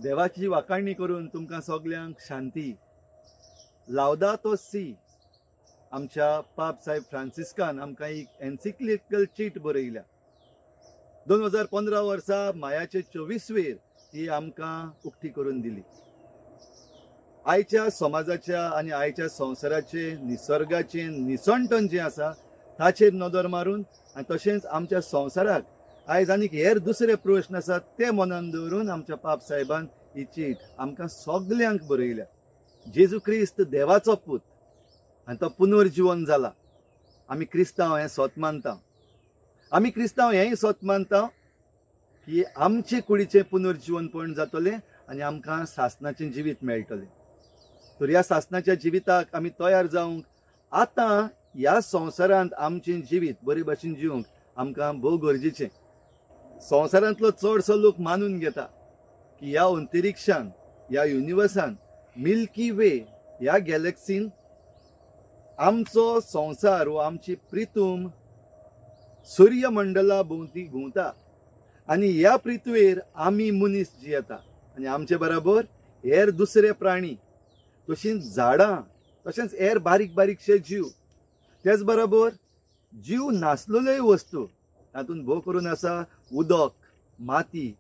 देवाची वाखाणणी करून तुमकां सगल्यांक शांती. लावदातो सी आमच्या पाप साहेब फ्रांसिस्कान आमकां एक एन्सिक्लिकल चीट बरयल्या. 2015 वर्सा मायाचे 24वेर ती आमकां उक्ती करून दिली. आयच्या समाजाच्या आणि आयच्या संवसाराचे निसर्गाचे निसणटण जे आसा ताचेर नदर मारून आनी तशेंच आमच्या संवसाराक आयज आनीक हेर दुसरे प्रश्न आसात ते मनान दवरून आमच्या पाप साहेबान ही चीट आमकां सगल्यांक बरयल्या. जेजू क्रिस्त देवाचो पूत आनी तो पुनर्जीवन जाला. आमी क्रिस्तांव हें स्वत मानता. आमी क्रिस्तांव हेंय स्वत मानता की आमचे कुडीचें पुनर्जीवनपण जातलें आनी आमकां सासणाचें जिवीत मेळटलें. तर ह्या सासणाच्या जिविताक आमी तयार जावंक आतां ह्या संवसारांत आमचें जिवीत बरे भाशेन जिवंक आमकां भोव गरजेचें. संवसारांतलो चडसो लोक मानून घेता की ह्या अंतरिक्षान ह्या युनिवर्सान मिल्की वे ह्या गॅलेक्सीन आमचो संवसार वो आमची प्रितूम सूर्यमंडला भोंवती घुंवता आनी ह्या पृथ्वीर आमी मनीस जियेता आनी आमचे बराबर हेर दुसरे प्राणी तशींच झाडां तशेंच हेर बारीक बारीकशे जीव तेच बरोबर जीव नासलेल्योय वस्तू तातूंत भोव करून आसा उदक, माती,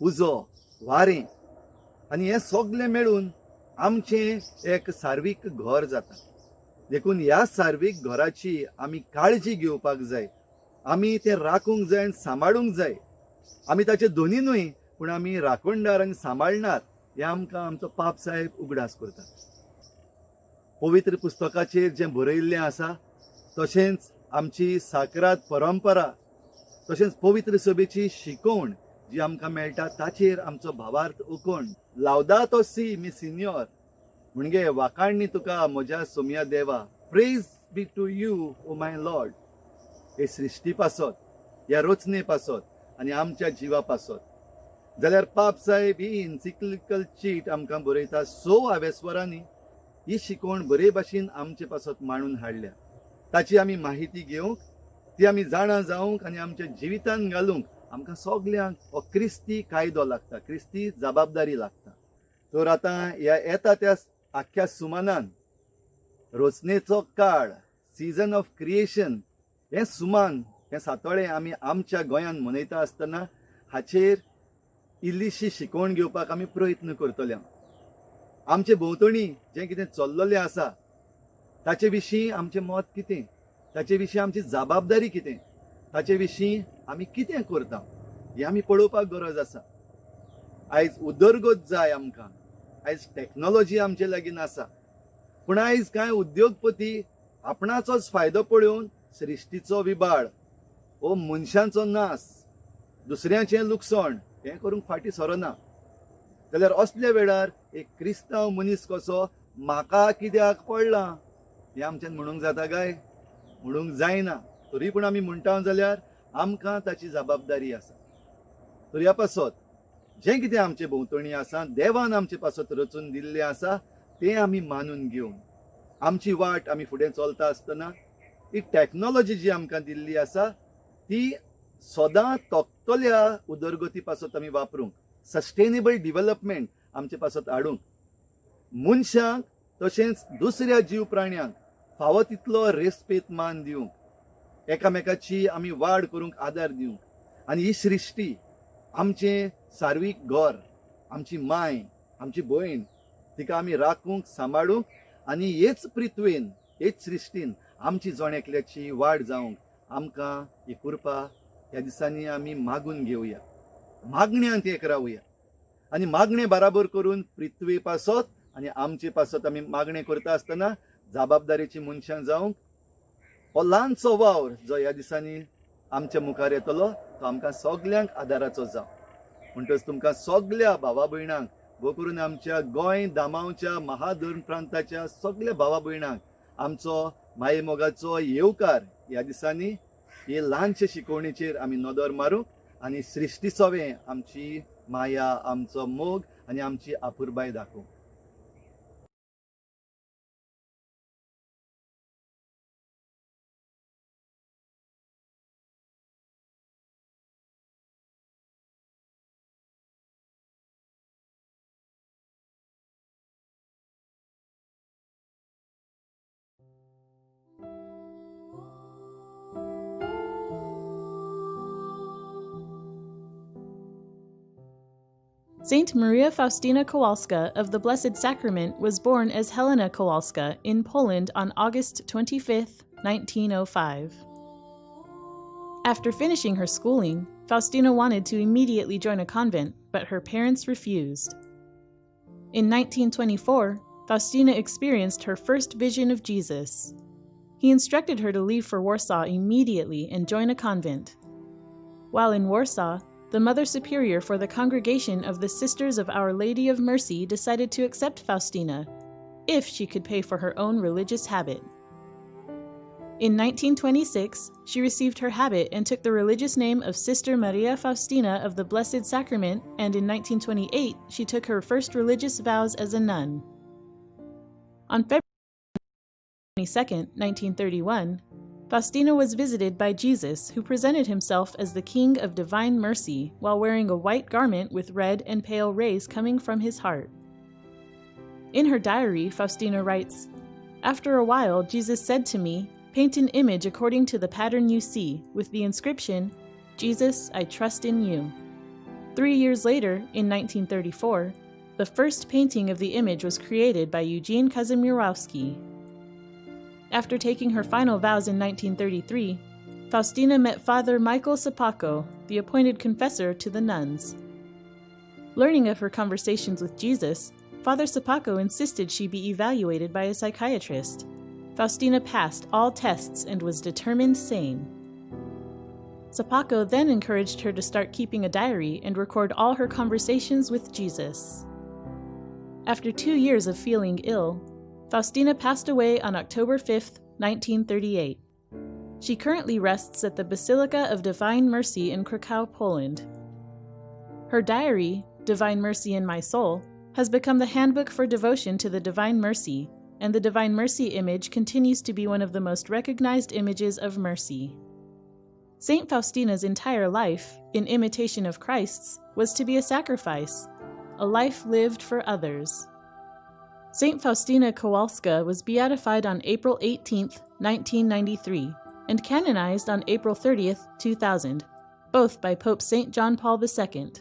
उजो, वारें आनी हें सगळें मेळून आमचें एक सार्वीक घर जाता. देखून ह्या सार्वीक घराची आमी काळजी घेवपाक जाय. आमी तें राखूंक जाय आनी सांबाळूंक जाय. आमी ताचे दोनीनूय पूण आमी राखणदार आनी सांबाळनात हें आमकां आमचो पाप साहेब उगडास करता. पवित्र पुस्तकाचेर जें बरयल्लें आसा तशेंच आमची साकरात परंपरा तशेंच पवित्र सभेची शिकवण जी आमकां मेळटा ताचेर आमचो भावार्थ उखोवन लावदातो सी मी सिनियर म्हणजे वाखाणणी तुका म्हज्या सोम्या देवा. Praise be to you O my Lord. हे सृश्टी पासत ह्या रचने पासत आनी आमच्या जिवा पासत जाल्यार पाप साहेब ही एन्सिक्लिकल चीट आमकां बरयता 6 स्वरांनी ही शिकवण बरे भाशेन आमचे पासत मांडून हाडल्या. ताची आमी माहिती घेवंक ती आमी जाणा जावंक आनी आमच्या जिवितान घालूंक आमकां सगल्यांक हो क्रिस्ती कायदो लागता, क्रिस्ती जबाबदारी लागता. तर आतां येता त्या आख्या सुमानान रचनेचो काळ सीजन ऑफ क्रिएशन हें सुमान हें सातोळें आमी आमच्या गोंयान मनयता आसतना हाचेर इल्लीशी शिकवण घेवपाक आमी प्रयत्न करतले. आमचे भोंवतणी जें कितें चल्ललें आसा ताचे विशीं आमचें मत कितें, ताचे विशीं आमची जबाबदारी कितें, ताचे विशीं आमी कितें करता हें आमी पळोवपाक गरज आसा. आयज उदरगत जाय आमकां. आयज टॅक्नॉलॉजी आमचे लागीं आसा पूण आयज कांय उद्योगपती आपणाचोच फायदो पळोवन सृश्टीचो विबाळ वो मनशांचो नास दुसऱ्याचें लुकसण हें करूंक फाटीं सरना. जाल्यार असल्या वेळार एक क्रिस्तांव मनीस कसो म्हाका कित्याक पडलां हें आमच्यान म्हणूंक जाता काय? म्हणूंक जायना. तरी पूण आमी म्हणटा जाल्यार आमकां ताची जबाबदारी आसा. तर ह्या पासत जें कितें आमचे भोंवतणी आसा देवान आमचे पासत रचून दिल्लें आसा तें आमी मानून घेवन आमची वाट आमी फुडें चलता आसतना ही टॅक्नॉलॉजी जी आमकां दिल्ली आसा ती सदां तोखतल्या उदरगती पासत आमी वापरूंक सस्टेनेबल डिव्हलपमेंट आमचे पासत हाडूंक मनशांक तशेंच दुसऱ्या जीव प्राण्यांक फावो तितलो रेस्पेत मान दिवंक एकामेकाची आमी वाड करूंक आदार दिवंक आनी ही सृश्टी आमचें सार्वीक घर आमची माय आमची भयण तिका आमी राखूंक सांबाळूंक आनी हेच पृथ्वेन हेच सृश्टीन आमची जण एकल्याची वाड जावंक आमकां ही कृपा ह्या दिसांनी आमी मागून घेवया. मागण्यांत एक रावया आनी मागणें बराबर करून पृथ्वी पासत आनी आमचे पासत आमी मागणें करता आसतना जबाबदारेची मनशां जावंक हो ल्हानसो वावर जो ह्या दिसांनी आमच्या मुखार येतलो तो आमकां सगल्यांक आदाराचो जावं. म्हणटच तुमकां सगल्या भावा भयणांक भोव करून आमच्या गोंय दामांवच्या महाधर्म प्रांताच्या सगल्या भावा भयणांक आमचो माये मोगाचो येवकार ह्या दिसांनी हे ल्हानशे शिकवणेचेर आमी नदर मारूंक आनी सृश्टी सोवें आमची माया आमचो मोग आनी आमची आपुरबाय दाखोवंक. Saint Maria Faustina Kowalska of the Blessed Sacrament was born as Helena Kowalska in Poland on August 25, 1905. After finishing her schooling, Faustina wanted to immediately join a convent, but her parents refused. In 1924, Faustina experienced her first vision of Jesus. He instructed her to leave for Warsaw immediately and join a convent. While in Warsaw, the Mother Superior for the Congregation of the Sisters of Our Lady of Mercy decided to accept Faustina, if she could pay for her own religious habit. In 1926, she received her habit and took the religious name of Sister Maria Faustina of the Blessed Sacrament, and in 1928, she took her first religious vows as a nun. On February 22, 1931, Faustina was visited by Jesus, who presented himself as the King of Divine Mercy while wearing a white garment with red and pale rays coming from his heart. In her diary, Faustina writes, "After a while, Jesus said to me, 'Paint an image according to the pattern you see, with the inscription, Jesus, I trust in you.' 3 years later, in 1934, the first painting of the image was created by Eugene Kazimierowski. After taking her final vows in 1933, Faustina met Father Michael Sapako, the appointed confessor to the nuns. Learning of her conversations with Jesus, Father Sapako insisted she be evaluated by a psychiatrist. Faustina passed all tests and was determined sane. Sapako then encouraged her to start keeping a diary and record all her conversations with Jesus. After 2 years of feeling ill, Faustina passed away on October 5, 1938. She currently rests at the Basilica of Divine Mercy in Krakow, Poland. Her diary, Divine Mercy in My Soul, has become the handbook for devotion to the Divine Mercy, and the Divine Mercy image continues to be one of the most recognized images of mercy. Saint Faustina's entire life, in imitation of Christ's, was to be a sacrifice, a life lived for others. Saint Faustina Kowalska was beatified on April 18, 1993, and canonized on April 30, 2000, both by Pope St. John Paul II.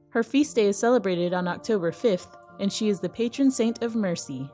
Her feast day is celebrated on October 5th, and she is the patron saint of mercy.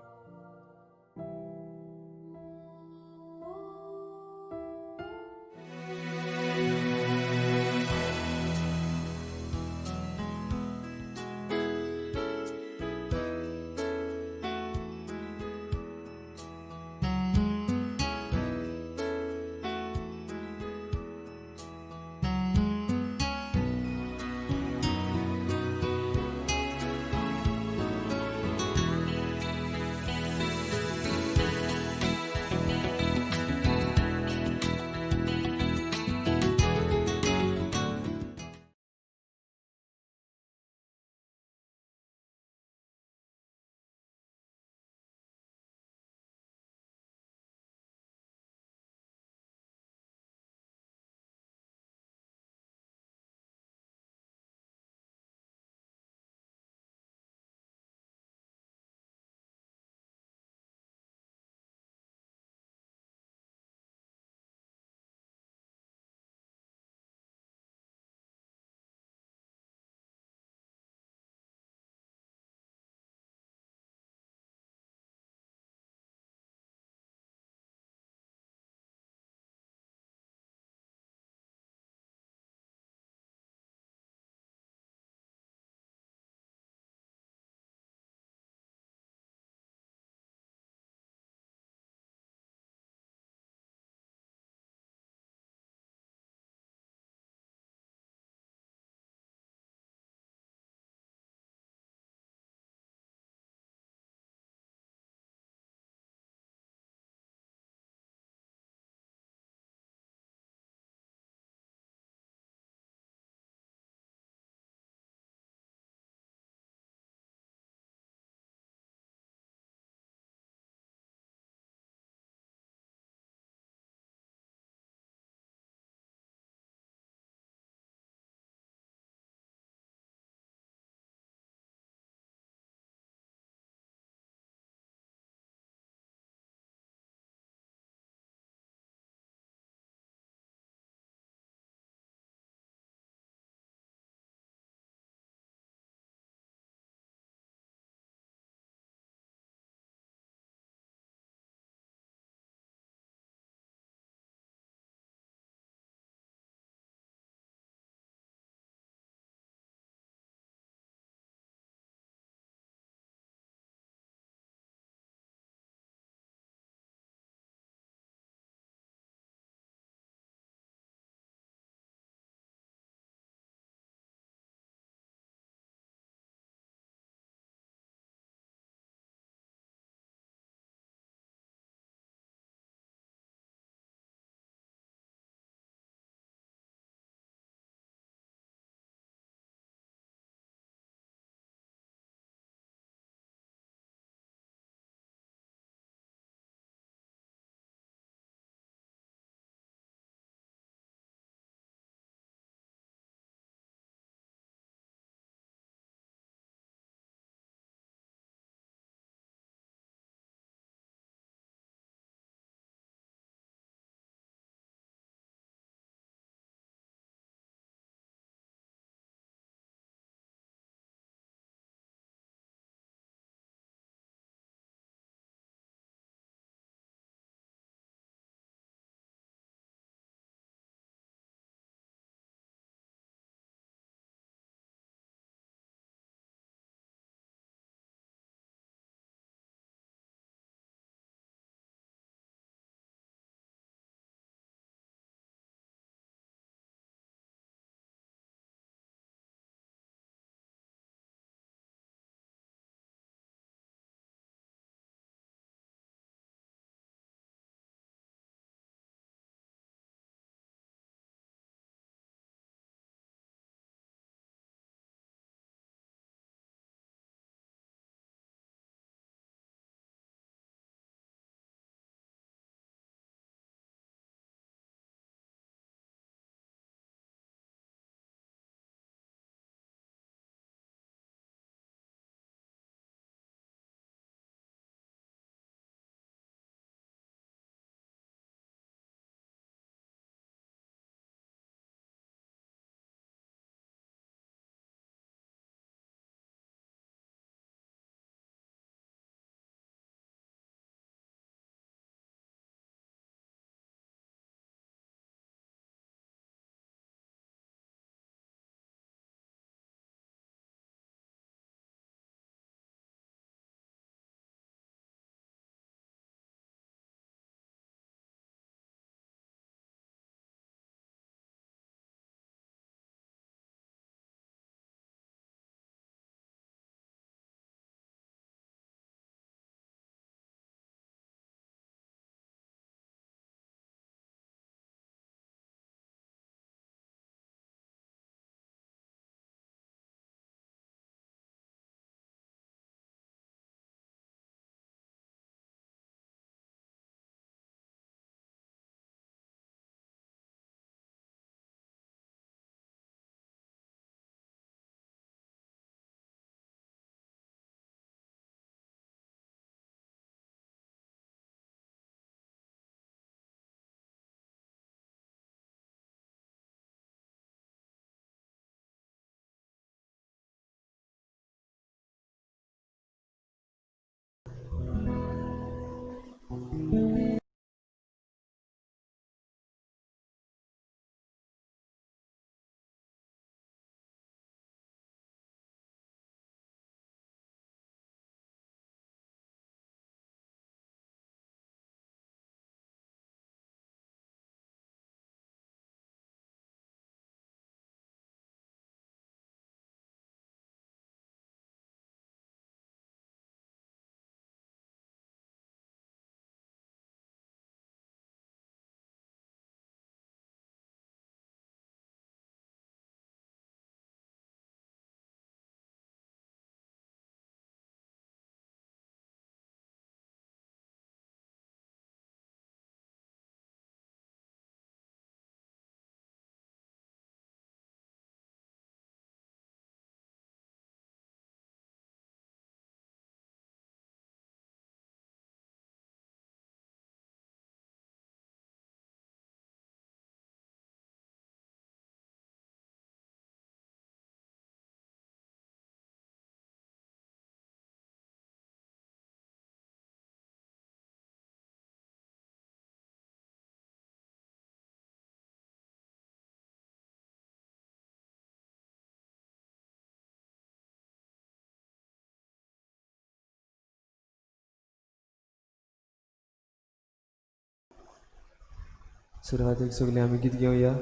सुरवातेक सगळे आमी गीत घेवया.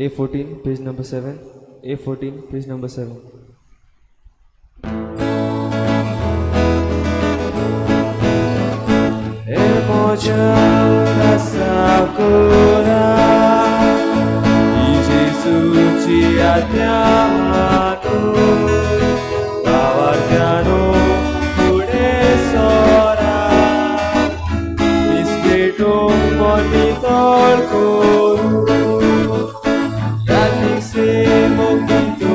A14 page number 7. A14 page number 7. Emotion sakura I Gesù ci attiamo Guardiano pude sora Rispetto bonito il coro Grandissimo bonito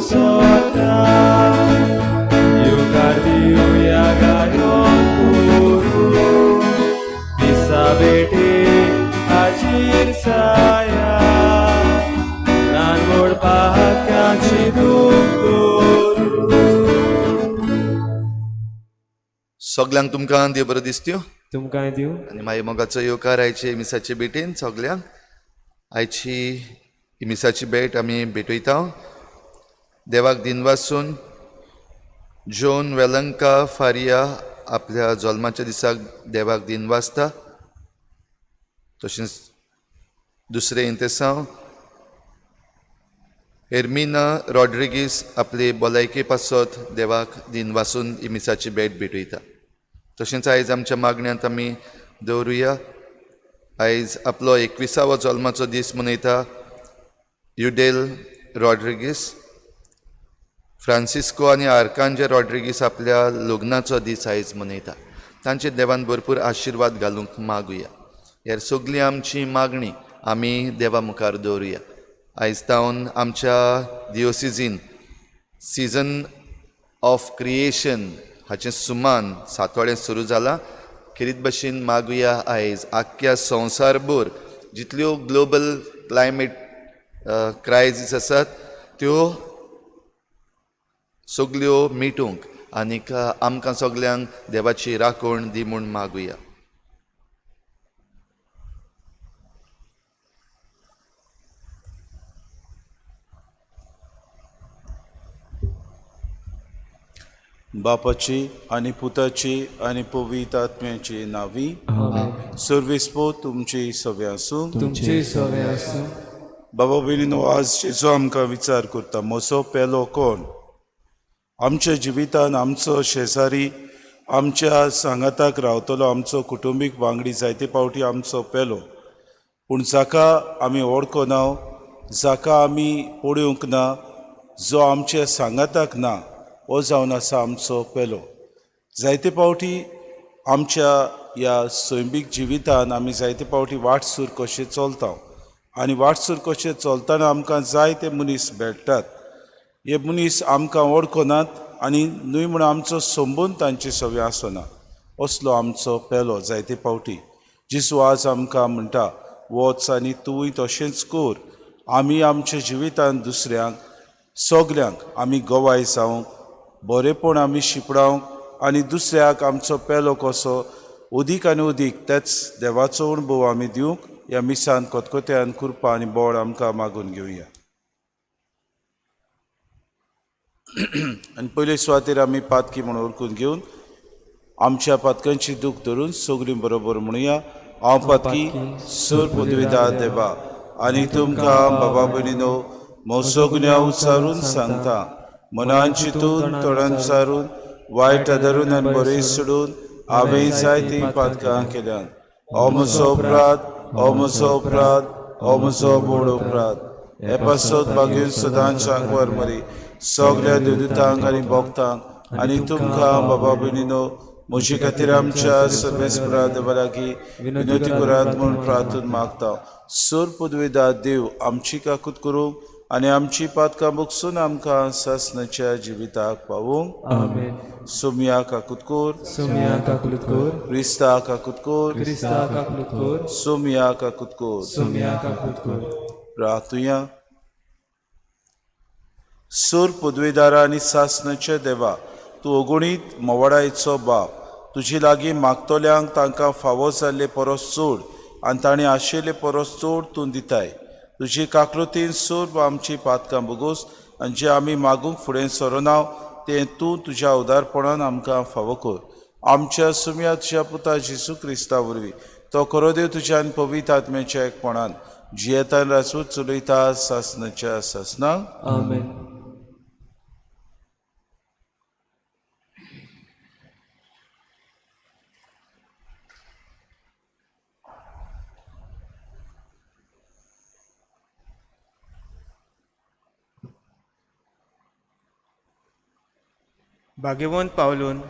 sota Io cardio e agarion puro Sabete agir saya nan mod pahakanchi duktoru सगल्यांक तुमकां देव बरो दिसत्यो तुमकां दिव आनी मागीर मोगाचो येवकार आयचे मिसाचे भेटेन सगल्यांक. आयची ही मिसाची भेट आमी भेटयता देवाक दिनवासून जॉन वेलंका फारिया आपल्या जल्माच्या दिसाक देवाक दिनवासता. तशेंच दुसरे इंतेसांव एर्मिना रॉड्रिगीस आपले भलायके पासत देवाक दिनवासून ही मिसाची भेट भेटयता. तशेंच आयज आमच्या मागण्यांत आमी दवरुया. आयज आपलो 21वा जल्माचो दीस मनयता युडेल रॉड्रिगीस. फ्रांसिस्को आनी आर्कांजे रॉड्रिगीस आपल्या लग्नाचो दीस आयज मनयता. तांचे देवान भरपूर आशिर्वाद घालूंक मागुया. ह्यार सगळी आमची मागणी आमी देवा मुखार दवरुया. आयज तावन आमच्या दिओसिजीन सिजन ऑफ क्रिएशन हाचें सुमान सातवाडें सुरू जालां. खेरीत भाशेन मागुया आयज आख्ख्या संवसारभर जितल्यो ग्लोबल क्लायमेट क्रायसीस आसात त्यो सगल्यो मिटूंक आनीक आमकां सगल्यांक देवाची राखण दी म्हूण मागुया. बापाची आनी पुताची आनी पवित्र आत्म्याची नावी सर्वेस्पो तुमची सवे आसूं. तुमचे सवे आसूं. बाबा भयणीनो, आज जेजो आमकां विचार करता म्हजो पेलो कोण. आमच्या जिवितान आमचो शेजारी आमच्या सांगाताक रावतलो आमचो कुटुंबीक वांगडी जायते फावटी आमचो पेलो. पूण जाका आमी वळखना, जाका आमी पळोवंक ना, जो आमच्या सांगाताक ना, हो जावन आसा आमचो पेलो. जायते फावटी आमच्या ह्या सैमीक जिवितान आमी जायते फावटी वाटसूर कशें चलता आनी वाटसूर कशें चलतना आमकां जायते मनीस मेळटात. हे मनीस आमकां वळखनात आनी न्हय म्हूण आमचो संबंद तांचे सवे आसना. असलो आमचो पेलो जायते फावटी. जेजू आज आमकां म्हणटा, वच आनी तूंय तशेंच कर. आमी आमच्या जिवितान दुसऱ्यांक सगल्यांक आमी गवाय जावंक, बरेपण आमी शिपडावंक आनी दुसऱ्याक आमचो पेलो कसो उदीक आनी उदीक तेच देवाचो अणभव आमी दिवंक ह्या मिसान कोतकोत्यान कृपा आनी बोड आमकां मागून घेवया. आनी पयले सुवातेर आमी पातकी म्हणून ओळखून घेवन आमच्या पातकांची दूख धरून सगळीं बरोबर म्हणुया. हांव पातकी सूर पदवीदार देवा आनी तुमकां बाबा भयणीनो म्हजो गुन्यांव उचारून सांगता. मनान चिंतून तोंडान विचारून वायट धरून आनी बरें सोडून हांवें जायतीं पातकां केल्यात. हो म्हजो अपराध, हो म्हजो अपराध, हो म्हजो व्हड अपराध. हे पासत मागीर सदांच्या वर मरी सगळ्या दुतांक आनी भक्तांक आनी तुमकां बाबा भयणीनो म्हजे खातीर आमच्या सर्वेस्परा देवा लागीं विनोती करात म्हूण प्रार्थना मागता. सूर पदवीदार देव आमची काकूत करूंक आनी आमची पातकां बगसून आमकां सासणाच्या जिविताक पावूंक. आमेन. सोम्या काकूत कोर. सोम्या काकूत कोर. क्रिस्ता काकूत कोर. क्रिस्ता काकूत कोर. सोम्या काकूत कोर. सोम्या काकूत कोर. प्रार्थुया. सूर पदवीदारा आनी सासणाच्या देवा, तूं अगणीत मोवाडायचो बाप. तुजे लागीं मागतल्यांक तांकां फावो जाल्ले परस चड आनी ताणें आशिल्ले परस चड तूं दिताय. तुजी काकलुतीन सोर आमची पातकां बगोस आनी जे आमी मागूंक फुडें सरोनाव तें तूं तुज्या उदारपणान आमकां फावो कर. आमच्या सुम्या तुज्या पुता जेजू क्रिस्ता वरवीं तो करोदेव तुज्यान पवित्र आत्म्याच्या एकपणान जियेतान रासूच चलयता सासनाच्या सासनाक. आमेन. भाग्यवंत पावलून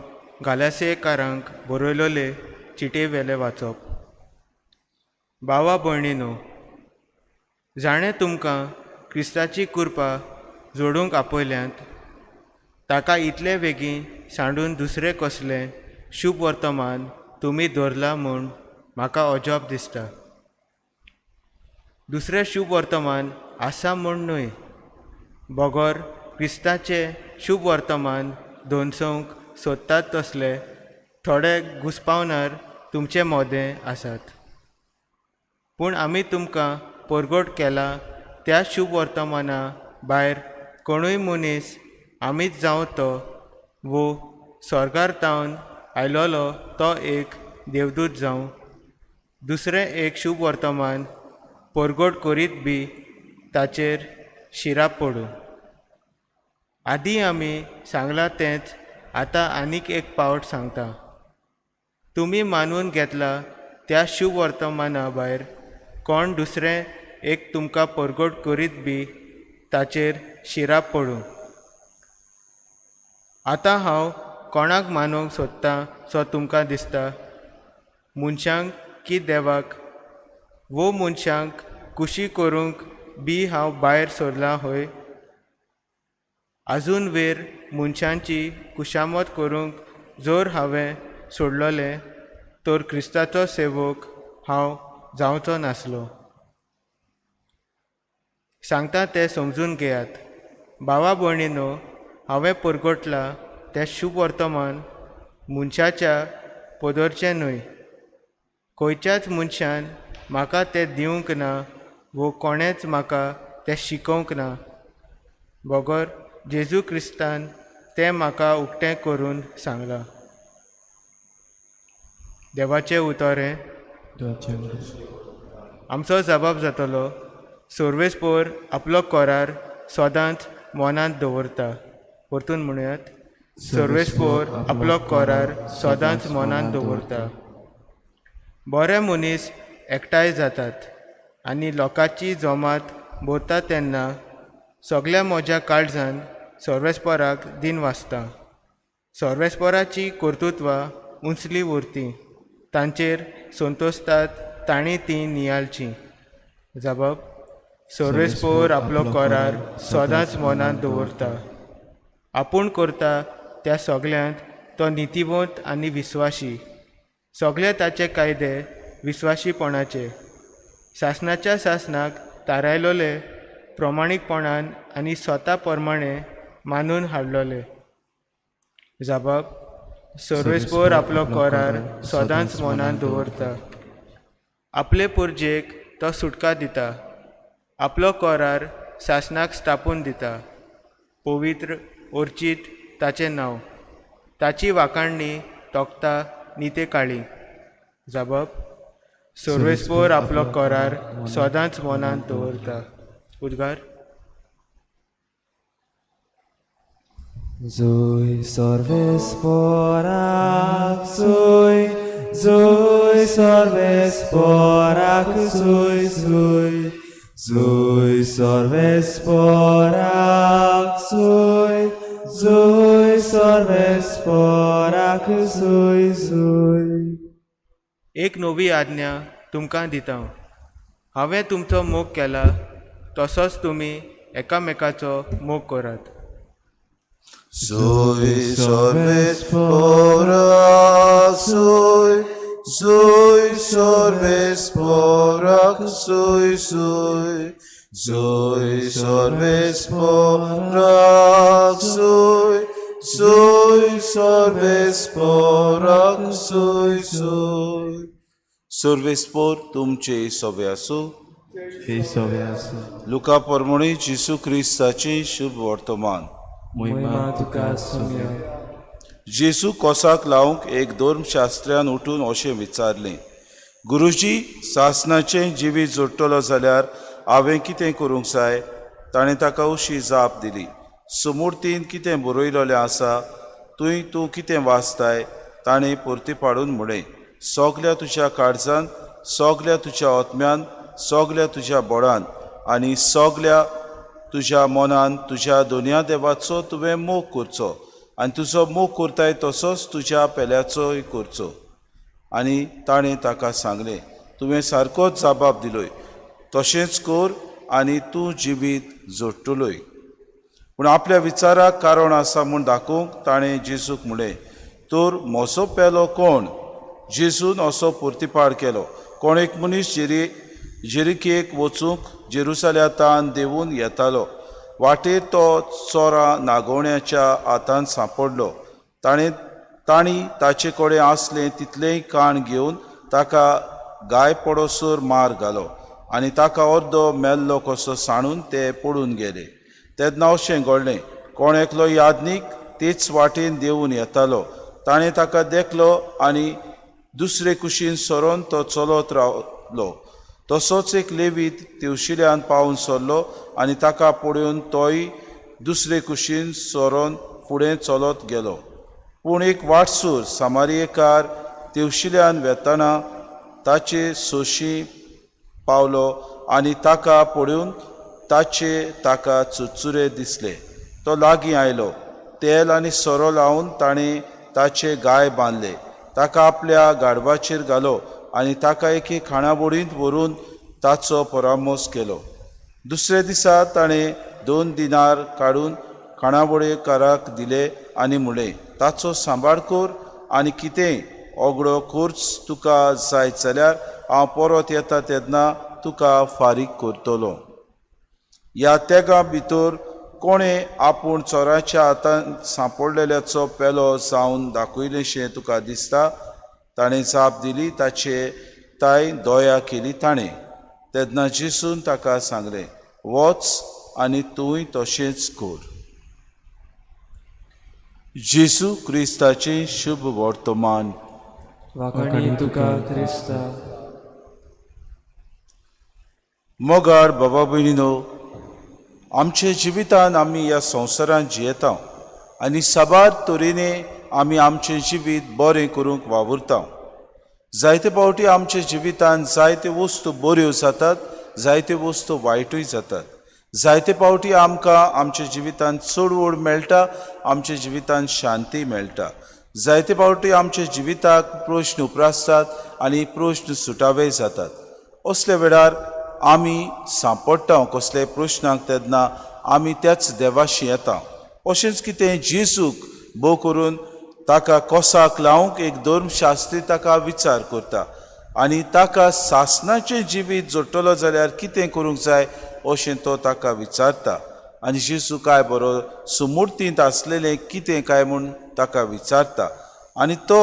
गालासेकारांक बरयलोले चिटे वेले वाचप. भावा भयणीनो, जाणें तुमकां क्रिस्ताची कृपा जोडूंक आपयल्यांत ताका इतले बेगीन सांडून दुसरें कसलें शुभ वर्तमान तुमी दवरला म्हूण म्हाका अजाप दिसता. दुसरें शुभ वर्तमान आसा म्हूण न्हय, बगोर क्रिस्ताचें शुभ वर्तमान दोनसोंक सोदतात तसले थोडे घुस्पावणार तुमचे मोदें आसात. पूण आमी तुमकां परगट केला त्या शुभ वर्तमाना भायर कोणूय मनीस आमीच जावं तो वो स्वर्गार तावन आयलोलो तो एक देवदूत जावं दुसरें एक शुभ वर्तमान परगट करीत बी ताचेर शिराप पडूं. आदी आमी सांगलां तेंच आतां आनीक एक पावट सांगता. तुमी मानून घेतला त्या शुभ वर्तमाना भायर कोण दुसरें एक तुमकां परगट करीत बी ताचेर शिराप पडूं. आतां हांव कोणाक मानूंक सोदतां सो तुमकां दिसता, मनशांक की देवाक? वो मनशांक खुशी करूंक बी हांव भायर सरलां होय? आजून वेर मनशांची खुशामत करूंक जर हांवें सोडलोलें तर क्रिस्ताचो सेवक हांव जावचो नासलो. सांगता तें समजून घेयात. भावा भयणीनो, हांवें परगटलां तें शुभ वर्तमान मनशाच्या पदरचें न्हय. खंयच्याच मनशान म्हाका तें दिवंक ना वो कोणेंच म्हाका तें शिकोवंक ना, बगोर जेजू क्रिस्तान तें म्हाका उक्तें करून सांगलां. देवाचें उतोरें. आमचो जबाब जातलो, सर्वेस्पोर आपलो कोरार सदांच मनांत दवरता. परतून म्हणयात, सर्वेस्पोर आपलो कोरार सदांच मनांत दवरता. बरे मनीस एकठांय जातात आनी लोकांची जमात भोंवता तेन्ना सगळ्या म्हज्या काळजान सर्वेस्पोराक दिन वाजता. सर्वेस्पोराची कर्तुत्वां उंचली उरती, तांचेर संतोसतात तांणी ती नियालची. जबाब, सर्वेस्पोर आपलो कोरार सदांच मनांत दवरता. आपूण करता त्या सगळ्यांत तो नितीवंत आनी विस्वाशी. सगळे ताचे कायदे विस्वाशीपणाचे. शासनाच्या शासनाक थारायलोले प्रमाणीकपणान आनी स्वता प्रमाणे मानून हाडलोले. जबाब, सर्वेस्पोर आपलो कोरार सदांच मनांत दवरता. आपले पुर्जेक तो सुटका दिता. आपलो कोरार शासनाक स्थापून दिता. पवित्र ओर्चीत ताचें नांव. ताची वाखाणणी तोखता निते काळी. जबाब, सर्वेस्पोर आपलो कोरार सदांच मनांत दवरता. उद्गार. Zui sorvesporak zui, zui sorvesporak zui zui, zui sorvesporak zui, zui sorvesporak zui zui. एक नवी आज्ञा तुमकां दिता. हांवें तुमचो मोग केला तसोच तुमी एकामेकाचो मोग करात. Sui sorvesporak sui, sui sorvesporak sui sui, sui sorvesporak sui, sui sorvesporak sui sui. Sorvespor तुमचे सोबे आसूं. हे सगळे आसूं. लुका परमणी जिसू क्रिस्ताची शुभ वर्तमान. महिमा तुका सुम्या. जेसू कोसाक लावंक एक धर्मशास्त्र्यान उठून अशें विचारलें, गुरुजी सासणाचें जिवीत जोडटलो जाल्यार हांवें कितें करूंक जाय? ताणें ताका अशी जाप दिली, सुमूर्तीन कितें बरयलोलें आसा, तूं कितें वाचताय? ताणें परती पाडून म्हणलें, सोगल्या तुज्या काळजान, सोगल्या तुज्या ओतम्यान, सोगल्या तुज्या बोडान आनी सोगल्या तुज्या मनान तुज्या दोनया देवाचो तुवें मोग करचो आनी तुजो मोग करताय तसोच तुज्या पेल्याचोय करचो. आनी ताणें ताका सांगलें, तुवें सारकोच जबाब दिलोय, तशेंच कर आनी तूं जिवीत जोडटलोय. पूण आपल्या विचाराक कारण आसा म्हूण दाखोवंक ताणें जेजूक म्हणलें, तर म्हजो पेलो कोण? जेजून असो परतीपाड केलो, कोण एक मनीस जेरिकेक वचूंक जेरुसालेमांतान देंवून येतालो. वाटेर तो चोरां नागोवण्याच्या हातांत सांपडलो. तांणी ताचे कडेन आसलें तितलेंय काण घेवन ताका गाय पडोसर मार घालो आनी ताका अर्दो मेल्लो कसो सांडून ते पडून गेले. तेन्ना अशें घडलें, कोण एकलो यादनीक तेच वाटेन देंवून येतालो. ताणें ताका देखलो आनी दुसरे कुशीन सरोन तो चलत रावलो. तसोच एक लेवीत तेवशिल्यान पावून सरलो आनी ताका पळोवन तोय दुसरे कुशीन सरोन फुडें चलत गेलो. पूण एक वाटसूर सामारियेकार तेवशिल्यान वेताना ताचे सोशी पावलो आनी ताका पळोवन ताका चुरचुरे दिसले. तो लागीं आयलो. तेल आनी सोरो लावन ताणें ताचे गाय बांदले. ताका आपल्या गाडवाचेर घालो आनी ताका एके खाणाबोडींत व्हरून ताचो परामोस केलो. दुसरे दिसा ताणें 2 दिनार काडून खाणाबोडेकाराक दिले आनी म्हणलें, ताचो सांबाळ कर आनी कितेंय ओगडो खर्च तुका जाय जाल्यार हांव परत येता तेन्ना तुका फारीक करतलो. ह्या तेगा भितर कोणें आपूण चोराच्या हातांत सांपडलेल्याचो पेलो जावन दाखयलेशें तुका दिसता? ताणें जाप दिली, ताय दया केली ताणें. तेन्ना जेजून ताका सांगलें, वच आनी तूंय तशेंच कर. जेजू क्रिस्ताचें शुभ वर्तमान. वाखाणी तुका क्रिस्ता. मोगार बाबा भयणीनो, आमचे जिवितान आमी ह्या संवसारांत जियेता आनी साबार तरेने आमी आमचें जिवीत बरें करूंक वावुरता. जायते फावटी आमच्या जिवितान जायते वस्तू बऱ्यो जातात, जायते वस्तू वायटूय जातात. जायते फावटी आमकां आमच्या जिवितान चडवड मेळटा, आमच्या जिवितान शांती मेळटा. जायते फावटी आमच्या जिविताक प्रश्न उप्रासतात आनी प्रश्न सुटावे जातात. असले वेळार आमी सांपडटा कसले प्रश्नाक, तेन्ना आमी त्याच देवाशी येता. अशेंच कितें जेजूक भोव करून ताका कोसाक लावंक एक धर्मशास्त्री ताका विचार करता आनी ताका सासणाचें जिवीत जोडटलो जाल्यार कितें करूंक जाय अशें तो ताका विचारता. आनी जेजू काय बरो सुमूर्तींत आसलेलें कितें काय म्हूण ताका विचारता. आनी तो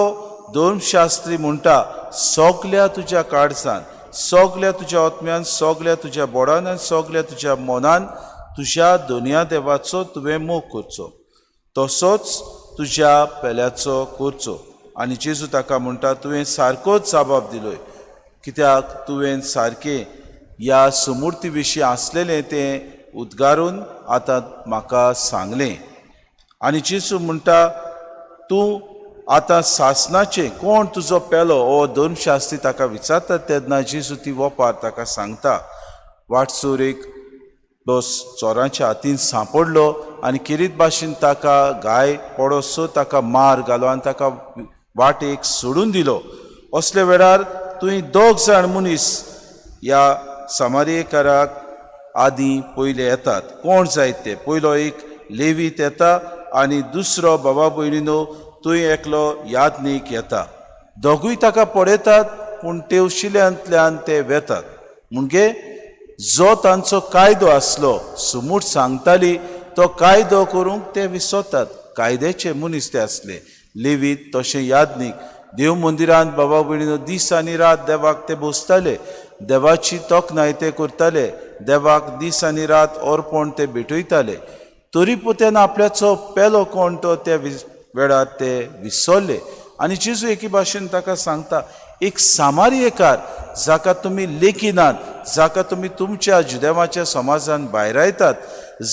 धर्मशास्त्री म्हणटा, सोगल्या तुज्या काळजान, सोगल्या तुज्या ओतम्यान, सोगल्या तुज्या बोडान आनी सोगल्या तुज्या मनान तुज्या दोनया देवाचो तुवें मोग करचो, तसोच तुज्या पेल्याचो करचो. आनी जेजू ताका म्हणटा, तुवें सारकोच जबाब दिलोय, कित्याक तुवें सारकें ह्या सुमूर्ती विशीं आसलेलें तें उद्गारून आतां म्हाका सांगलें. आनी जेजू म्हणटा, तूं आतां सासणाचें कोण तुजो पेलो हो धर्मशास्त्री ताका विचारता. तेन्ना जेजू ती वोपार ताका सांगता. वाटसूर एक चोरांच्या हातीन सांपडलो आनी किरीत भाशेन ताका गाय पडोसो ताका मार घालो आनी ताका वाटेक सोडून दिलो. असले वेळार तुवें 2 जाण मनीस ह्या सामारियेकाराक आदीं पयले येतात. कोण जायत ते? पयलो एक लेवीत येता आनी दुसरो बाबा भयणीनो तुवें एकलो यादनीक येता. दोगूय ताका पळयतात पूण तेवशिल्यांतल्यान ते वेतात. म्हणजे जो तांचो कायदो आसलो, सुमूट सांगताली, तो कायदो करूंक ते विसरतात. कायद्याचे मनीस ते आसले. लेवीत तशें यादनीक देव मंदिरांत बाबा भयणीनो दीस आनी रात देवाक ते बसताले, देवाची तोखणाय ते करताले, देवाक दीस आनी रात अर्पण ते भेटयताले. तरी पुतेन आपल्याचो पेलो कोण तो त्या वेळार ते विसरले. आनी जेजू एके भाशेन ताका सांगता एक सामारियेकार जाका तुमी लेखिनात, जाका तुमी तुमच्या जुदेवाच्या समाजान भायरायतात,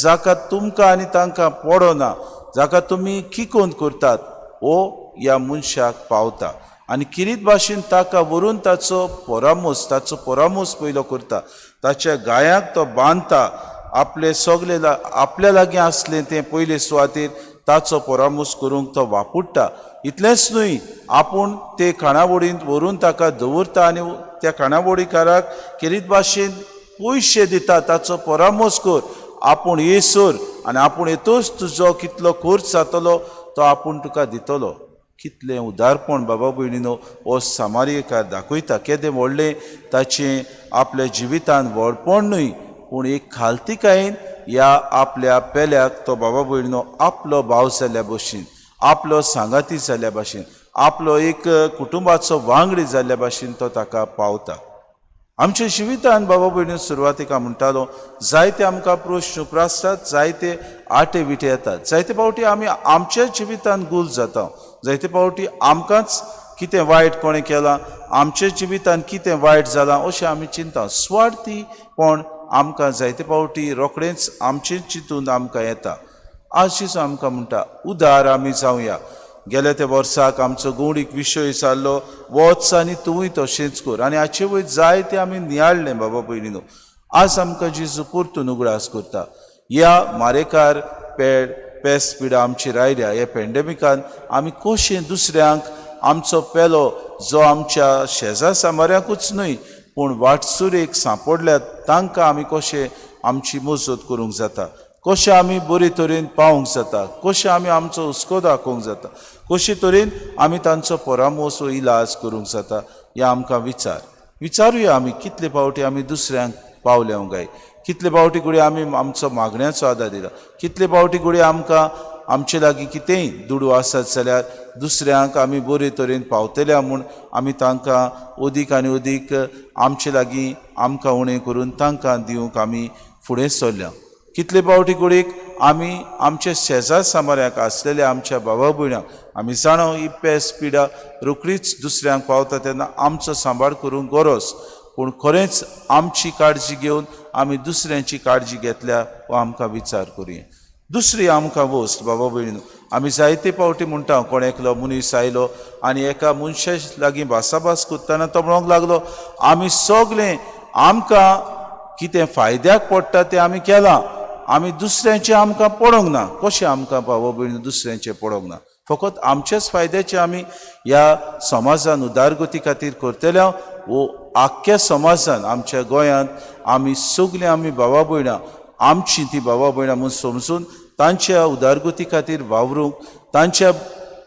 जाका तुमकां आनी तांकां पडना, जाका तुमी किकोन करतात, हो ह्या मनशाक पावता. आनी किरीत भाशेन ताका व्हरून ताचो परामोस पयलो करता, ताच्या गायांक तो बांदता, आपले सगळे आपल्या लागीं आसलें तें पयले सुवातेर ताचो परामोस करूंक तो वापुट्टा. इतलेंच न्हय, आपूण ते खाणावळींत व्हरून ताका दवरता आनी त्या खाणावळीकाराक किरीत भाशेन पयशे दिता, ताचो परामोस कर, आपूण येसोर आनी आपूण येतोच तुजो कितलो खर्च जातलो तो आपूण तुका दितलो. कितलें उदारपण बाबा भयणीनो हो सामारियेकार दाखयता. केदें व्हडलें ताचें आपल्या जिवितान व्हडपण न्हय, पूण एक खालतीकायेन ह्या आपल्या पेल्याक तो बाबा भयणीनो आपलो भाव जाल्ल्या भशेन, आपलो सांगाती जाल्ल्या भशेन, आपलो एक कुटुंबाचो वांगडी जाल्ल्या भशेन तो ताका पावता. आमच्या जिवितान बाबा भयणी सुरवातेक हांव म्हणटालो जायते आमकां प्रश्न उप्रासतात, जायते आटे विटे येतात, जायते फावटी आमी आमच्या जिवितान गूल जाता, जायते फावटी आमकांच कितें वायट कोणें केलां, आमच्या जिवितान कितें वायट जालां अशें आमी चिंता. स्वार्थी पण आमकां जायते फावटी रोखडेंच आमचे चिंतून आमकां येता. आज जेजू आमकां म्हणटा उदार आमी जावया. गेल्या त्या वर्साक आमचो गौडीक विशय जाल्लो वच आनी तूंय तशेंच कर, आनी हाचे वयर जायते आमी नियाळ्ळें बाबा भयणीनो. आज आमकां जेजू परतून उगडास करता. ह्या मारेकार पेस्ट पिडा आमचेर आयल्या ह्या पॅन्डेमिकान आमी कशें दुसऱ्यांक आमचो पेलो जो आमच्या शेजार सामाऱ्याकूच न्हय पूण वाटसुरेक सांपडल्यात तांकां आमी कशें आमची मजत करूंक जाता, कशें आमी बरे तरेन पावूंक जाता, कशें आमी आमचो हुस्को दाखोवंक जाता, कशे तरेन आमी तांचो परामोस वा इलाज करूंक जाता, हें आमकां विचारुया आमी कितले फावटी आमी दुसऱ्यांक पावल्या गाय, कितले फावटी घडये आमी आमचो मागण्याचो आदार दिला, कितले फावटी घडये आमकां आमचे लागीं कितेंय दुडू आसत जाल्यार दुसऱ्यांक आमी बरे तरेन पावतल्या म्हूण आमी तांकां अदीक आनी अदीक आमचे लागीं आमकां उणें करून तांकां दिवंक आमी फुडें सरल्या. कितले फावटी घडयेक आमी आमच्या शेजार सामाऱ्याक आसलेल्या आमच्या भावा भयणांक आमी जाणो ही पेस्ट पिडा रोखडीच दुसऱ्यांक पावता तेन्ना आमचो सांबाळ करूंक गरज, पूण खरेंच आमची काळजी घेवन आमी दुसऱ्यांची काळजी घेतल्या हो आमकां विचार करुया. दुसरी आमकां वस्त बाबा भयणीनो, आमी जायते फावटी म्हणटा कोण एकलो मनीस आयलो आनी एका मनशा लागीं भासाभास करतना तो म्हणूंक लागलो आमी सगळें आमकां कितें फायद्याक पडटा तें आमी केलां, आमी दुसऱ्यांचें आमकां पडोंक ना. कशें आमकां भावा भयणी दुसऱ्यांचें पडोंक ना, फकत आमच्याच फायद्याचें आमी ह्या समाजान उदारगती खातीर करतल्या वो आख्ख्या समाजान आमच्या गोंयांत आमी सगळीं आमी भावा भयणां आमची ती भावा भयणां म्हूण समजून तांच्या उदारगती खातीर वावरूंक, तांच्या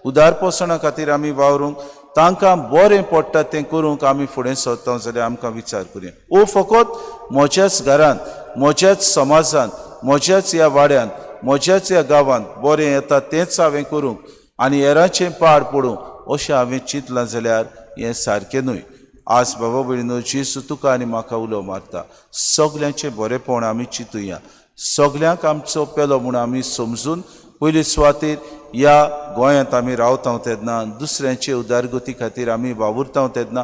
उदारपोसणा खातीर आमी वावरूंक, तांकां बरें पडटा तें करूंक आमी फुडें सरता जाल्यार आमकां विचार करुया. ओ फकत म्हज्याच घरांत, म्हज्याच समाजांत, म्हज्याच ह्या वाड्यांत, म्हज्याच ह्या गांवांत बरें येता तेंच हांवें करूंक आनी हेरांचें पाड पडूंक अशें हांवें चिंतलां जाल्यार हें सारकें न्हय. आज बाबा भयणीनो जेजू तुका आनी म्हाका उलो मारता, सगल्यांचें बरेंपण आमी चिंतुया, सगल्यांक आमचो पेलो म्हूण आमी समजून पयली सुवातेर ह्या गोंयांत आमी रावता तेन्ना दुसऱ्यांचे उदारगती खातीर आमी वावुरता तेन्ना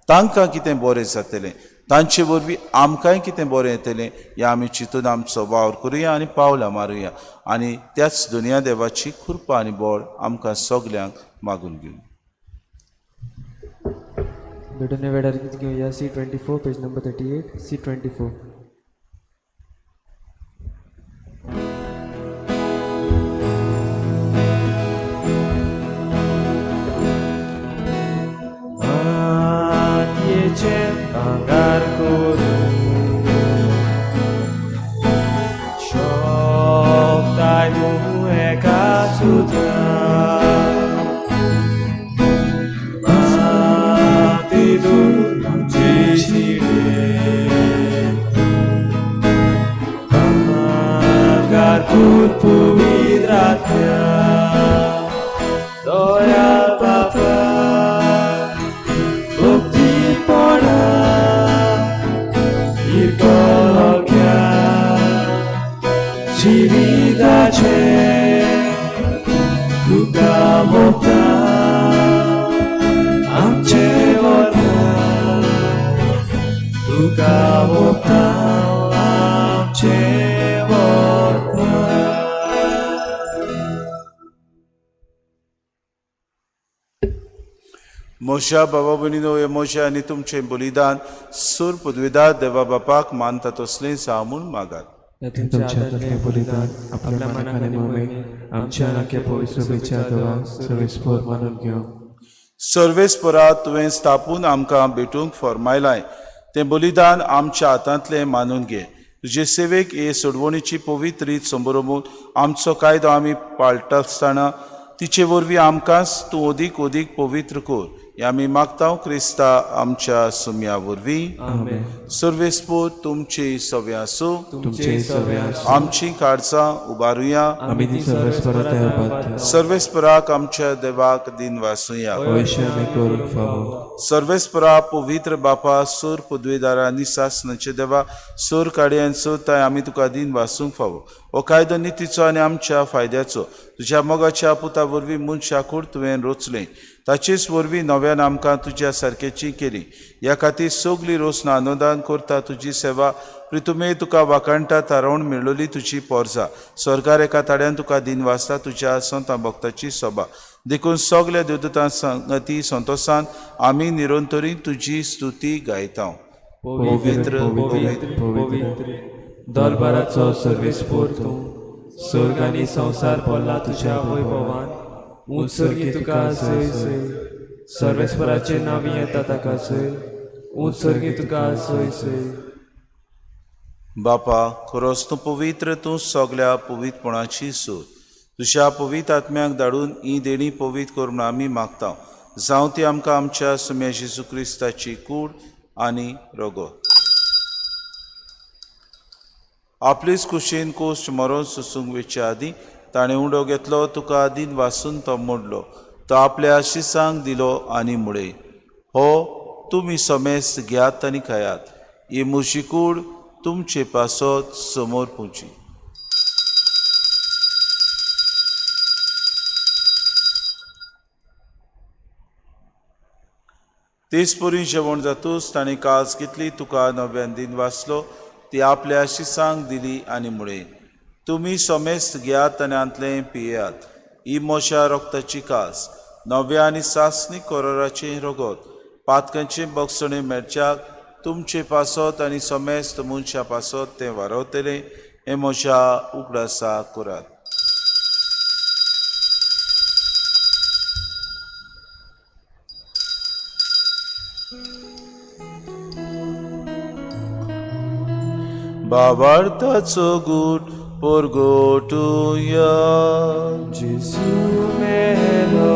तांकां कितें बरें जातलें, तांचे वरवीं आमकांय कितें बरें येतलें हें आमी चिंतून आमचो वावर करुया आनी पावलां मारुया आनी त्याच दुनिया देवाची कृपा आनी बळ आमकां सगल्यांक मागून घेवया. भेटून वेळार गीत घेऊया C24 page number 38 C24. Angar koru Shoktai mu eka sutra Matidur jishire Angar kurpu vidratya Doya Bapa Cividace, Duga Mota, आमचे वरदान तुका भोगता आमचे वरदान. मोशा बाबा भयणीनो, हे मोशा आनी तुमचें बलिदान सूर पदवीदार देवा बापाक मानता तसलें सा म्हूण मागात. तुमच्या हातांतलें बलिदान आपल्या मनाक आनी मोमेन आमच्या नाक्या पवित्र बेच्या देवाक सर्वेस्पर मानून घेवं. सर्वेस्परा तुवें स्थापून आमकां भेटूंक फरमायलाय तें बलिदान आमच्या हातांतलें मानून घे. तुजे सेवेक हे सोडवणीची पवित्र रीत संबरोवून आमचो कायदो आमी पाळटा आसतना तिचे वरवीं आमकांच तूं अदीक अदीक पवित्र कर. हे आमी मागता क्रिस्ता आमच्या सुम्या वरवीं. आमेन. सर्वेस्पर तुमची सव्या आसूं. तुमचे सगळ्यांक आमची काळजां उबारुया. आमी ती सर्वेस्परात बात सर्वेस्पराक आमच्या देवाक दिन वासुया. वैश्य आमी करून फावो. सर्वेस्परा पवित्र बापा सूर पदवीदारा आनी सासनाचे देवा सूर काडयांचो ताय आमी तुका दिन वासूंक फावो. हो कायदो नितीचो आनी आमच्या फायद्याचो. तुज्या मोगाच्या पुता वरवीं मनशाकूड तुवें रोचलें. ताचेच वरवीं नव्यान आमकां तुज्या सारकेची केली. ह्या खातीर सगळीं रोसना अनुदान करता तुजी सेवा प्रितुमे तुका वाकाणटा तारोवण मेळ्ळोली तुजी पोरजा. स्वर्गार एका ताड्यान तुका दिन वाचता तुज्या संत भक्ताची सभा. देखून सगल्या देवदूतां संगती संतोषान आमी निरंतरी तुजी स्तुती गायता. पवित्र पवित्र पवित्र दरबाराचो सर्वेस्पर तूं. स्वर्ग आनी संवसार पडला तुज्या वैभवान. उत्सर्गी तुका सय सय. सर्वेस्पराचे नांव येता ताका सय. उत्सर्गी तुका सय सय. बापा खरोच तूं पवित्र, तूं सगल्या पवित्रपणाची सूर. तुज्या पवित्र आत्म्याक धाडून ही देणी पवित्र करून आमी मागता. जावं ती आमकां आमच्या सुम्या जेजू क्रिस्ताची कूड आनी रगत. आपलीच कुशीन कोश्ट मरोन सुसूंक वेच्या आदीं ताणें उंडो घेतलो. तुका आदीन वासून तो मोडलो. तो आपल्या शिसांक दिलो आनी मुडे. हो तुमी समेस्त घेयात आनी खायात. ही म्हजी कूड तुमचे पासत समोर पुंची. तेच परी जेवण जातूच ताणें कास घेतली. तुका नव्यान दिन वाचलो. ती आपल्या शिसांक दिली आनी मुळे. तुमी समेस्त घेयात आनी आंतलें पियेयात. ही मोशा रोगताची कास, नव्या आनी सासणीक कोराराचें रगत. पातकांचें बगसणें मेळच्याक तुमचे पासत आनी समेस्त मनशा पासत तें वारवतलें. हें मोशा उगडासा करात. बाबार्थाचो गूट परगोटुया. जेसू मेलो,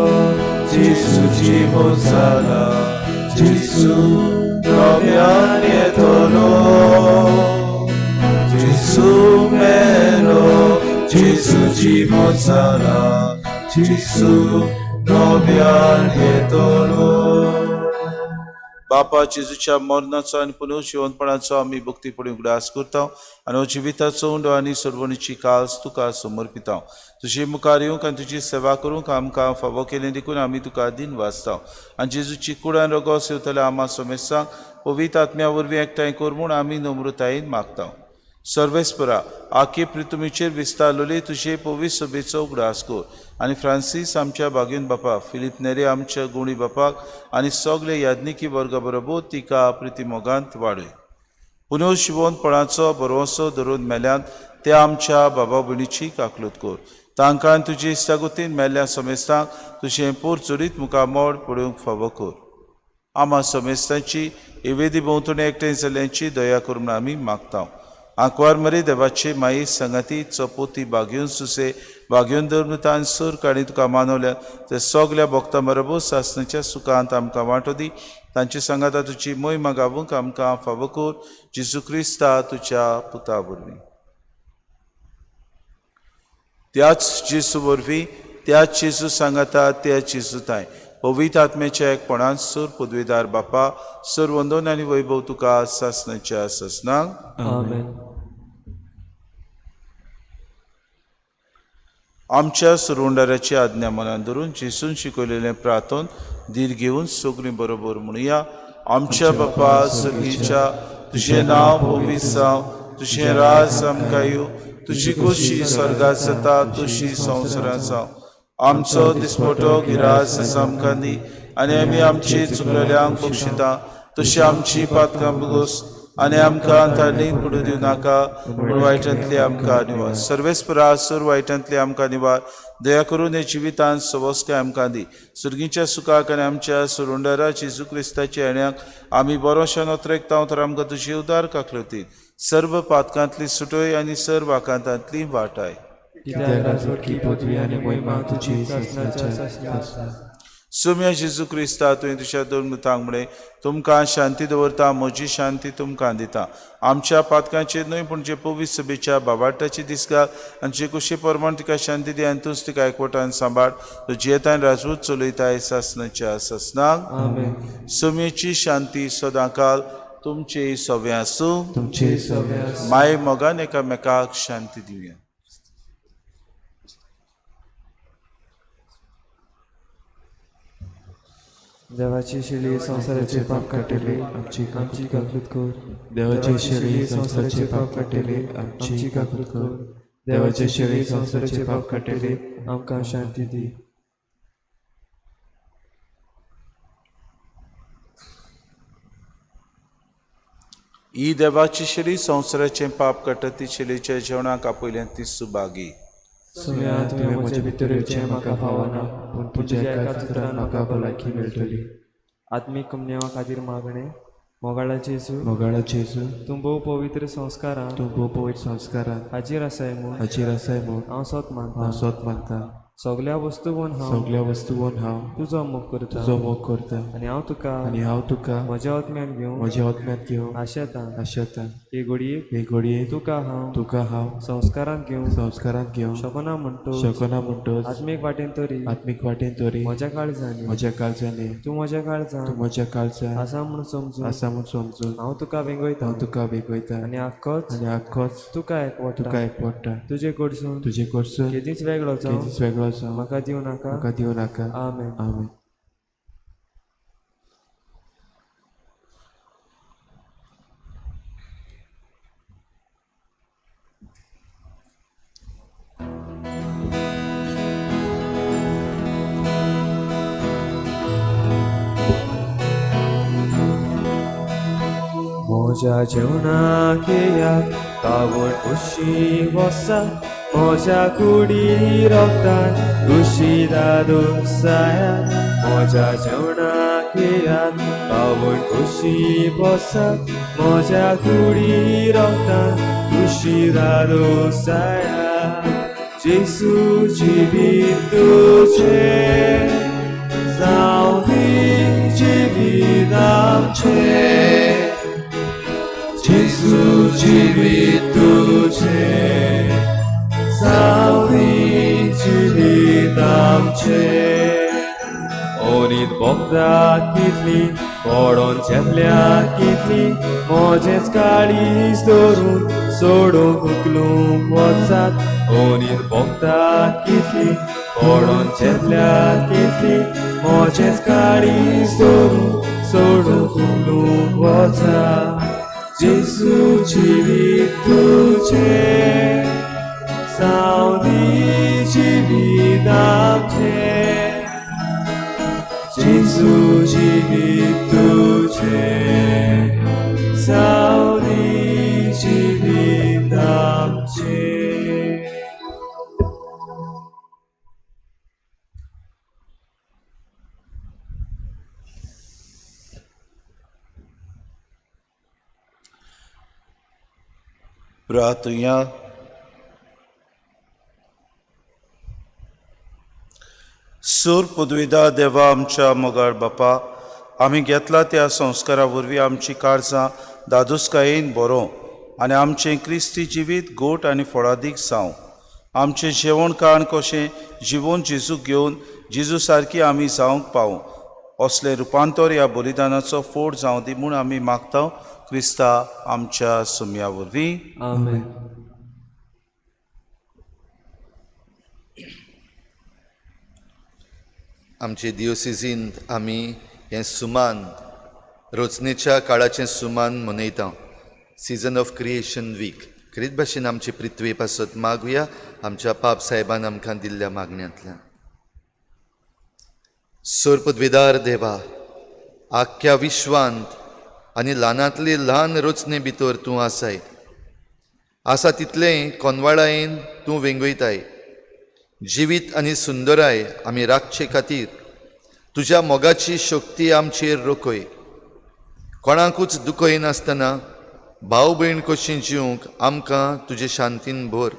जेसू जिवंत जाला, जेसू नव्यान येतलो. जेसू मेलो, जेसू जिवंत जाला, जेसू नव्यान येतलो. बापा जेजूच्या मरणाचो आनी पुनर्जीवनपणाचो आमी भक्तीपणी उगडास करता आनी जिविताचो उंडो आनी सोडवणीची कास तुका समर्पिता. तुजे मुखार येवंक आनी तुजी सेवा करूंक आमकां फावो केलें देखून आमी तुका दिन वाचता. आनी जेजूची कुडान रगत सेवतल्या आमा समेस्तांक पवित्र आत्म्या वरवीं एकठांय कर म्हूण आमी नम्रतायेन मागता. सर्वेस्परा आखे प्रितुमीचेर विस्तारलोली तुजे पवित्र सभेचो उगडास कर. आनी फ्रांसीस आमच्या बागेन बापा, फिलीप नेरे आमच्या गुणी बापाक आनी सगळे याज्ञिकी वर्गा बरोबर तिका प्रितीमोगांत वाडय. पुनर्जीवनपणाचो बरोवसो धरून मेल्यान त्या आमच्या बाबा भयणीची काकलूत कर. तांकां तुजे इश्टागुतीन मेल्ल्या समेस्तांक तुजें पोरचुरीत मुखामोड पळोवंक फावो कर. आमा समेस्तांची एवेदी भोंवतणी एकठांय जाल्यांची दया करून आमी मागता. आंकवार मरे देवाचे माई संगती चपोती बागेवन सुसे बागेवन धर्मतान सूर काणी तुका मानवल्या ते सगल्या भक्तां बरोबर सासणाच्या सुखांत आमकां वांटो दी. तांचे सांगाता तुजी मोहिमा गावूंक आमकां फावो कर. जेजू क्रिस्ता तुज्या पुता वरवीं. त्याच जेजू वरवीं, त्याच जेजू सांगाता, त्याच जेजू ताय पवित्र आत्म्याच्या एकपणान सूर पदवीदार बापा, सूर वंदन आनी वैभव तुका सासणाच्या ससनाक. आमेन. आमच्या सुरवंडाऱ्याची आज्ञा मनान धरून जेजून शिकयलेलें प्रार्थन धीर घेवन सगळीं बरोबर म्हणुया. आमच्या बापा सगळीच्या तुझें नांव पवित्र जावं, तुझें राज आमकां येवं, तुजी कुशी स्वर्गांत जाता तशी संवसारांत जावं. आमचो दिसपटो गिरास आमकां दी आनी आमी आमची चुकलेल्यांक बक्षिता तशी आमची पातकां बगोस आनी आमकां ताळणीक पडूं दिवं नाका पूण वायटांतली आमकां निवार. सर्वेस्परा सुर वायटांतली आमकां निवार. दया करून हे जिवितांत सवस्काय आमकां दी. सुर्गीच्या सुखाक आनी आमच्या सुरुंडरा जेजू क्रिस्ताच्या येण्याक आमी बरोशेन उतरेकतां तर आमकां तुजी उदार काकलुती. सर्व पातकांतली सुटोय आनी सर्व आकांतांतली वाटाय. कित्याक राजवटी पदवी आनी महिमा तुजी ससनाच्या. सुम्या जेजू क्रिस्ता तुवें तुज्या दोन मुतांक म्हणे तुमकां शांती दवरता, म्हजी शांती तुमकां दिता. आमच्या पातकांचेर न्हय पूण जे पवित्र सभेच्या बाबाटाची दीस घाल आनी जे कुशी प्रमाण तिका शांती दी आनी तूंच तिका एकवटान सांबाळ. तूं जियेतान राजवूत चलयताय ससनाच्या ससनाक. सुम्येची शांती सदांकाल तुमचे सवे आसूं. तुमचे सवे माय मोगान एकामेकाक शांती दिवया. देवाची शेळी संसाराचे पाप काटेले आमची काकूत कर. देवाची शेळी संसाराचे पाप काटेले आमची काकूत कर. देवाची शेळी संसाराचे पाप काटेले आमकां शांती दी. ही देवाची शेळी संवसाराचें पाप काडटा शेळीच्या जेवणाक आपयलें ती सुभागी. सुम्या तुवें म्हजे भितर येवचें म्हाका फावना पूण तुज्या एकाच उतरान म्हाका भलायकी मेळटली. आत्मीक कमनेवा खातीर मागणें. मोगाळा जेजू तूं भोव पवित्र संस्कारांत हाजीर आसाय म्हूण हांव सोत मानता. सगल्या वस्तू वन हांव तुजो मोग करता आनी हांव तुका म्हज्या आत्म्यान घेवन आशेता. हे घडये तुका हांव संस्कारांत घेवन शकना म्हणटो आत्मीक वाटेन तरी म्हज्या काळजांनी तूं म्हज्या काळजांत आसा म्हूण समजून हांव तुका वेगयता आनी आख्खोच तुका एकवटा. तुजे कडसून केदींच वेगळो जावं म्हाका दिवं नाका. आमेन. म्हज्या जेवणाक येयात कावड उशी वसा. म्हज्या कुडी रोगतान कुशीदाद सायात. म्हज्या जेवणाक येयात कावड उशी बसात. म्हज्या कुडी रोगतान कुशीदाद सायात. जेजू जिवीत तुजें जावं दी जिवीत आमचें. जेजू जिवीत तुजें जावं दी जिवीत आमचें. ओनीत बोगदात कितली पडोन चेपल्यात कितली म्हजेंच काळीज धरून सोडून उखलूंक वचात. ओनीत बोगदात कितली पडोन चेपल्यात कितली म्हजेंच काळीज धरून सोडून उखलूंक वचात. जेजू जिवीत तुजें जावं दी जिवीत आमचें. जेजू जिवीत तुजें जावं दी जिवीत आमचें. प्रार्थया. सूर पदवीदा देवा आमच्या मोगाळ बापा, आमी घेतला त्या संस्कारा वरवीं आमची काळजां दादोसकायेन बरो आनी आमचें क्रिस्ती जिवीत गोट आनी फळादीक जावं. आमचें जेवण काण कशें जिवोन जेजूक घेवन जेजू सारकी आमी जावंक पावूं असलें रुपांतर ह्या बलिदानाचो फोड जावं दी म्हूण आमी मागता क्रिस्ता आमच्या सुम्या वरवीं. आमेन. आमचे दियोसिजींत आमी हें सुमान रोचणेच्या काळाचें सुमान मनयता सिजन ऑफ क्रिएशन वीक. खरीच भाशेन आमचे पृथ्वी पासत मागुया आमच्या पाप साहेबान आमकां दिल्ल्या मागण्यांतल्यान. सोर पदवीदार देवा, आख्ख्या विश्वांत आनी ल्हानांतले ल्हान रोचणे भितर तूं आसाय. आसा तितलें कोनवाळायेन तूं वेंगयताय. जिवीत आनी सुंदराय आमी राखचे खातीर तुज्या मोगाची शक्ती आमचेर रोखय. कोणाकूच दुखय नासतना भाव भयण कशीं जिवंक आमकां तुजे शांतीन भर.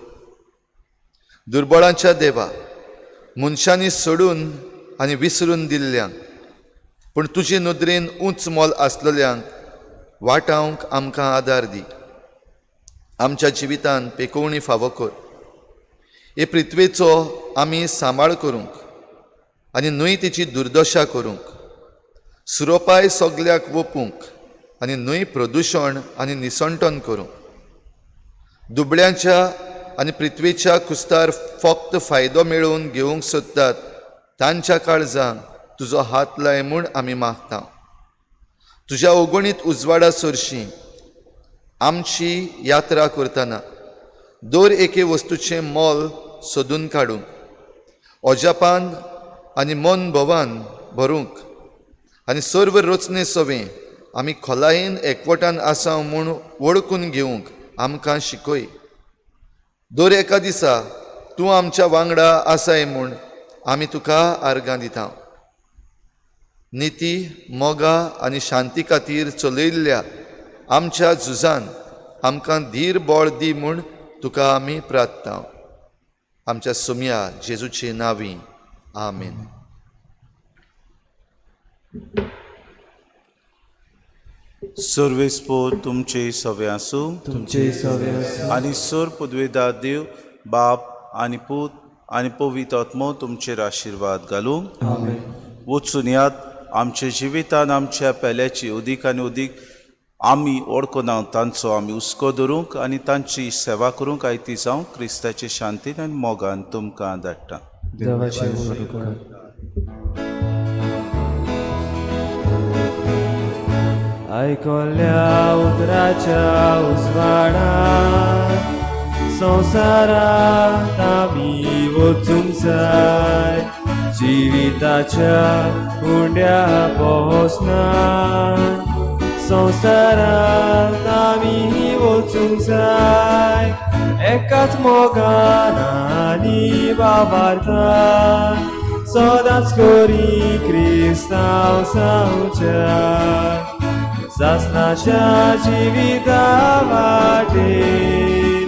दुर्बळांच्या देवा, मनशांनी सोडून आनी विसरून दिल्ल्यांक पूण तुजे नदरेन उंच मोल आसलेल्यांक वाटावंक आमकां आदार दी. आमच्या जिवितांत पेकोवणी फावो कर. हे पृथ्वेचो आमी सांबाळ करूंक आनी न्हय तेची दुर्दशा करूंक, सुरोपाय सगल्याक वपूंक आनी न्हय प्रदुशण आनी निसंटन करूंक, दुबळ्यांच्या आनी पृथ्वेच्या कुस्तार फक्त फायदो मेळोवन घेवंक सोदतात तांच्या काळजांक तुजो हात लाय म्हूण आमी मागता. तुज्या ओगोणीत उजवाडा सरशीं आमची यात्रा करतना दर एके वस्तूचें मोल सोदून काडूंक, ओजापान आनी मन भवान भरूंक आनी सर्व रोचणे सवें आमी खोलायेन एकवटान आसा म्हूण वळखून घेवंक आमकां शिकय. दर एका दिसा तूं आमच्या वांगडा आसाय म्हूण आमी तुका आर्गां दिता. निती, मोगा आनी शांती खातीर चलयल्ल्या आमच्या झुजान आमकां धीर बोळ दी म्हूण तुका आमी प्रार्थना. आमच्या सोम्या जेजूचे नांवी. आमेन. सर्वेस्पोर तुमचे सवे आसूं. तुमचे सवे आसूं. आनी सोर पदवेदार देव बाप आनी पूत आनी पवित्र आत्मो तुमचेर आशिर्वाद घालूं. आमेन. वचून यात आमच्या जिवितान आमच्या पेल्याची उदीक आनी उदीक आमी ओळखून तांचो आमी हुस्को धरूंक आनी तांची सेवा करूंक आयती जावं क्रिस्ताचे शांतीन आनी मोगान तुमकां धाडटा. देवाचे उपकार. आयकोल्या उतराच्या उजवाडात संवसारांत आमी वचूंक जाय. जिविताच्या हुंड्या पोसना संवसारांत आमी वचूंक जाय. एकाच मोगान आनी बाबार्थान सदांच करी क्रिस्तांव सांवचार. सासणाच्या जिविता वाटेन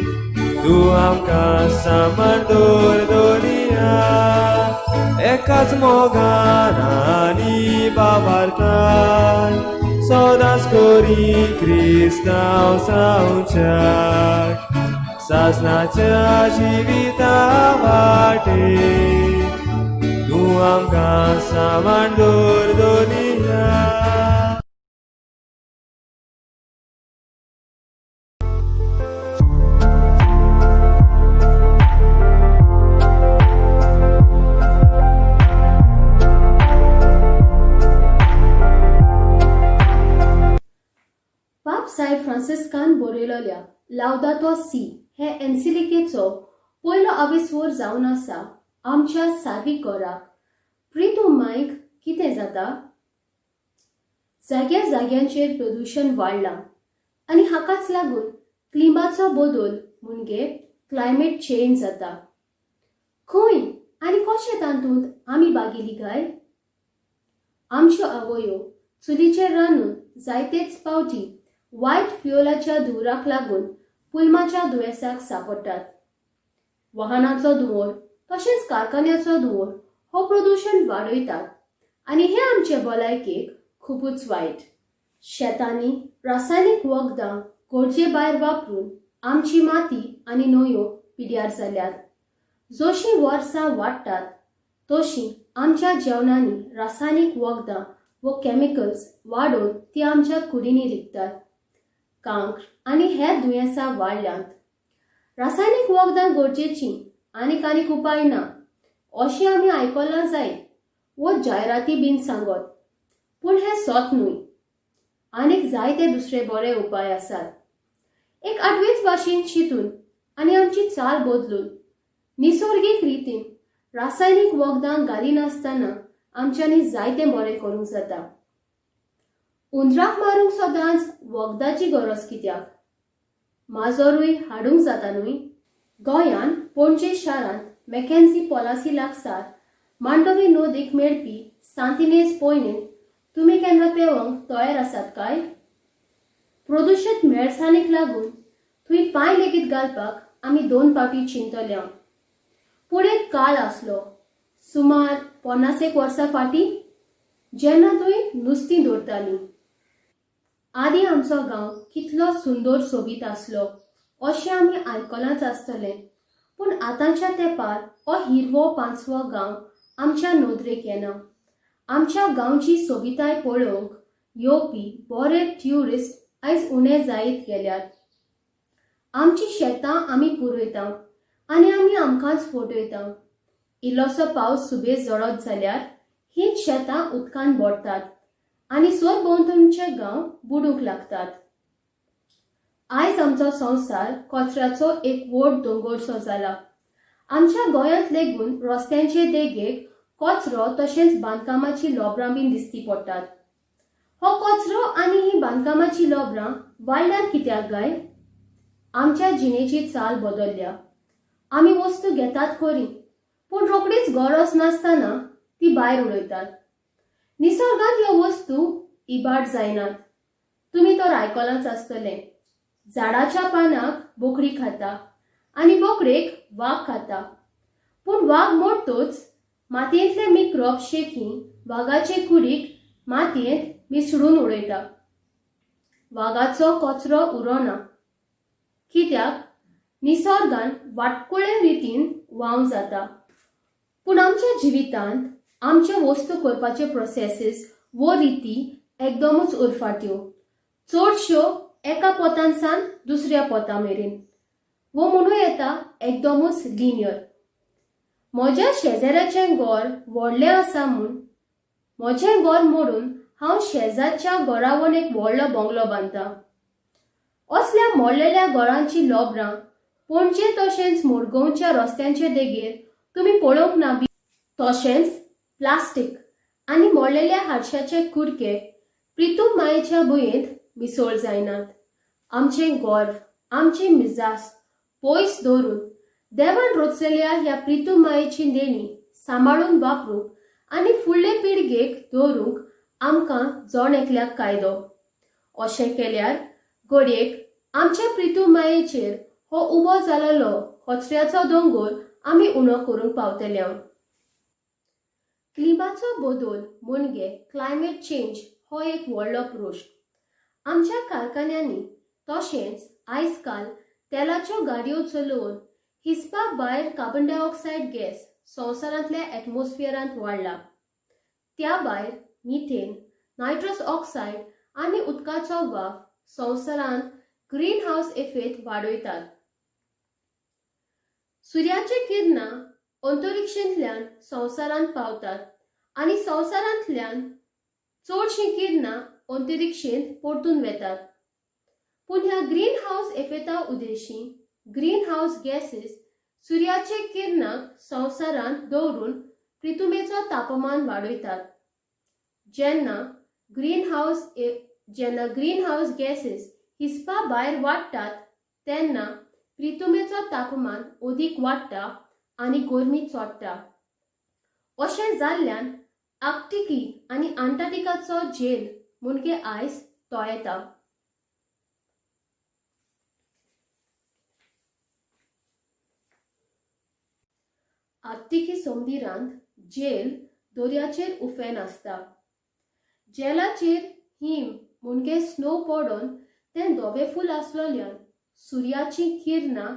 तूं आमकां सांबाळ दवरिया. एकाच मोगान आनी बाबार्थान सदांच करी क्रिस्तांव सांवचार. सासणाच्या जिविता वाटेन तूं आमकां सांबाळ दवरिया. पाप सायब फ्रांसिस्कान बरयलेल्या लावदातो सी हे एन्सिलिकेचो पयलो आविस्वोर जावन आसा आमच्या सार्विकोराक. प्रितो मायक कितें जाता? जाग्या जाग्यांचेर प्रदूषण वाडलां आनी हाकाच लागून क्लिमाचो बदल म्हणजे क्लायमेट चेंज जाता. खंय आनी कशें तातूंत आमी बागिली काय? आमच्यो आवयो चुलीचेर रांदून जायतेच पावटी वायट फ्युअलाच्या धुवराक लागून पुलमाच्या दुयेंसाक सांपडटात. वाहनाचो धुंवर तशेंच कारखान्याचो धुंवर हो प्रदूषण वाडयतात आनी हे आमचे भलायकेक खूबच वायट. शेतांनी रासायनीक वखदां गरजे भायर वापरून आमची माती आनी न्हंयो पिड्यार जाल्यात. जशीं वर्सां वाडटात तशीं आमच्या जेवणांनी रासायनीक वखदां व केमिकल्स वाडोवन ती आमच्या कुडींनी रिगतात. कांक्र आनी हेर दुयेंसां वाडल्यांत. रासायनीक वखदां गरजेचीं आनीक उपाय ना अशें आमी आयकलां जायत. वो जायराती बीन सांगत, पूण हें सोत न्हय. आनीक जायते दुसरे बरे उपाय आसात. एक आडवेच भाशेन चिंतून आनी आमची चाल बदलून निसर्गीक रितीन रासायनीक वखदां घालिनासतना आमच्यांनी जायतें बरें करूंक जाता. उंदराक मारूंक सदांच वखदाची गरज कित्याक? माजोरूय हाडूंक जाता न्हय. गोंयान पणजे शारांत मॅकेन्झी पॉलासी लागसार मांडोवी नदीक मेळपी सांतिनेज पयलीं तुमी केन्ना पेंवंक तयार आसात काय? प्रदूशीत मेळसाणीक लागून थंय पांय लेगीत घालपाक आमी 2 पावटी चिंतल्या. पूण एक काळ आसलो सुमार 50 वर्सां फाटीं जेन्ना थंय नुस्तीं धरतालीं. आदी आमचो गांव कितलो सुंदर सोबीत आसलो अशें आमी आयकलांच आसतलें. पूण आतांच्या तेंपार हो हिरवो पांचवो गांव आमच्या नदरेक येना. आमच्या गांवची सोबिताय पळोवंक येवपी बरे ट्युरिस्ट आयज उणे जायत गेल्यात. आमची शेतां आमी पुरयता आनी आमी आमकांच फटयता. इल्लोसो पावस सुबेज जळत जाल्यार हींच शेतां उदकान बुडटात आनी सरभोंवतणचे गांव बुडूंक लागतात. आयज आमचो संवसार कचऱ्याचो एक व्हड दोंगरसो जाला. आमच्या गोंयांत लेगून रस्त्यांचे देगेक कचरो तशेंच बांदकामाची लोबरां बीन दिसती पडटात. हो कचरो आनी ही बांदकामाची लोबरां वाडल्यात कित्याक गाय? आमच्या जिणेची चाल बदलल्या. आमी वस्तू घेतात खरी, पूण रोखडीच गरज नासतना ती भायर उडयतात. निसर्गांत ह्यो वस्तू इबाड जायनात. तुमी तर आयकलांच आसतलें, झाडाच्या पानाक बोकडी खाता आनी बोकडेक वाग खाता. पूण वाग मोडटोच मातयेंतले मिक्रोब शेकी वागाचे कुडीक मातयेंत मिसळून उडयता. वागाचो कचरो उरोना कित्याक निसर्गान वाटकुळे रितीन वाव जाता. पूण आमच्या जिवितांत आमचे वस्तू करपाचे प्रोसेसीस वो रिती एकदमूच उरफाट्यो. चडश्यो एका पोतान सावन दुसऱ्या पोता मेरेन. वो म्हणूं येता एकदमूच लिनियर. म्हज्या शेजाऱ्याचें घर व्हडलें आसा म्हूण म्हजें घर मोडून हांव शेजारच्या घरावन एक व्हडलो बंगलो बांदतां. असल्या मोडलेल्या घरांची लोबरां पणजे तशेंच मडगांवच्या रस्त्यांचे देगेर तुमी पळोवंक ना. तशेंच प्लास्टीक आनी मोडलेल्या हारशाचे कुडके प्रितूम मायेच्या भुंयेंत मिसळ जायनात. आमचें गर्व, आमची मिजास पयस दवरून देवान रचलेल्या ह्या प्रितूम मायेची देणी सांबाळून वापरूंक आनी फुडले पिळगेक दवरूंक आमकां जण एकल्याक कायदो. अशें केल्यार घडयेक आमच्या प्रितूम मायेचेर हो उबो जाल्लो कचऱ्याचो दोंगर आमी उणो करूंक पावतले. क्लिमाचो बदल म्हणजे क्लायमेट चेंज हो एक व्हडलो प्रश्न. आमच्या कारखान्यांनी तशेंच आयज काल तेलाच्यो गाडयो चलोवन हिसपाक भायर कार्बन डायऑक्सायड गॅस संवसारांतल्या एटमॉस्फियरांत वाडला. त्या भायर मिथेन, नायट्रस ऑक्सायड आनी उदकाचो वाफ संवसारांत ग्रीन हावस इफेक्ट वाडयतात. सुर्याची किरणां अंतरिक्षांतल्यान संवसारांत पावतात आनी संवसारांतल्यान चडशीं किरणां अंतरिक्षेंत परतून वेतात. पूण ह्या ग्रीन हावस इफेक्टा उद्देशीं ग्रीन हावस गॅसीस सुर्याचे किरणांक संवसारांत दवरून पृथ्वीचो तापमान वाडयतात. जेन्ना ग्रीन हावस गॅसीस हिसपा भायर वाडटात तेन्ना पृथ्वीचो तापमान अदीक वाडटा आनी गरमी चडटा. अशें जाल्ल्यान आर्क्टिकी आनी अंटार्क्टिकाचो झेल म्हणजे आयस तोयेता. आर्क्टिकी समुद्रांत झेल दर्याचेर उफेन आसता. झेलाचेर हिम म्हणजे स्नो पडून तें धोबेफूल आसलोल्यान सुर्याची किरणां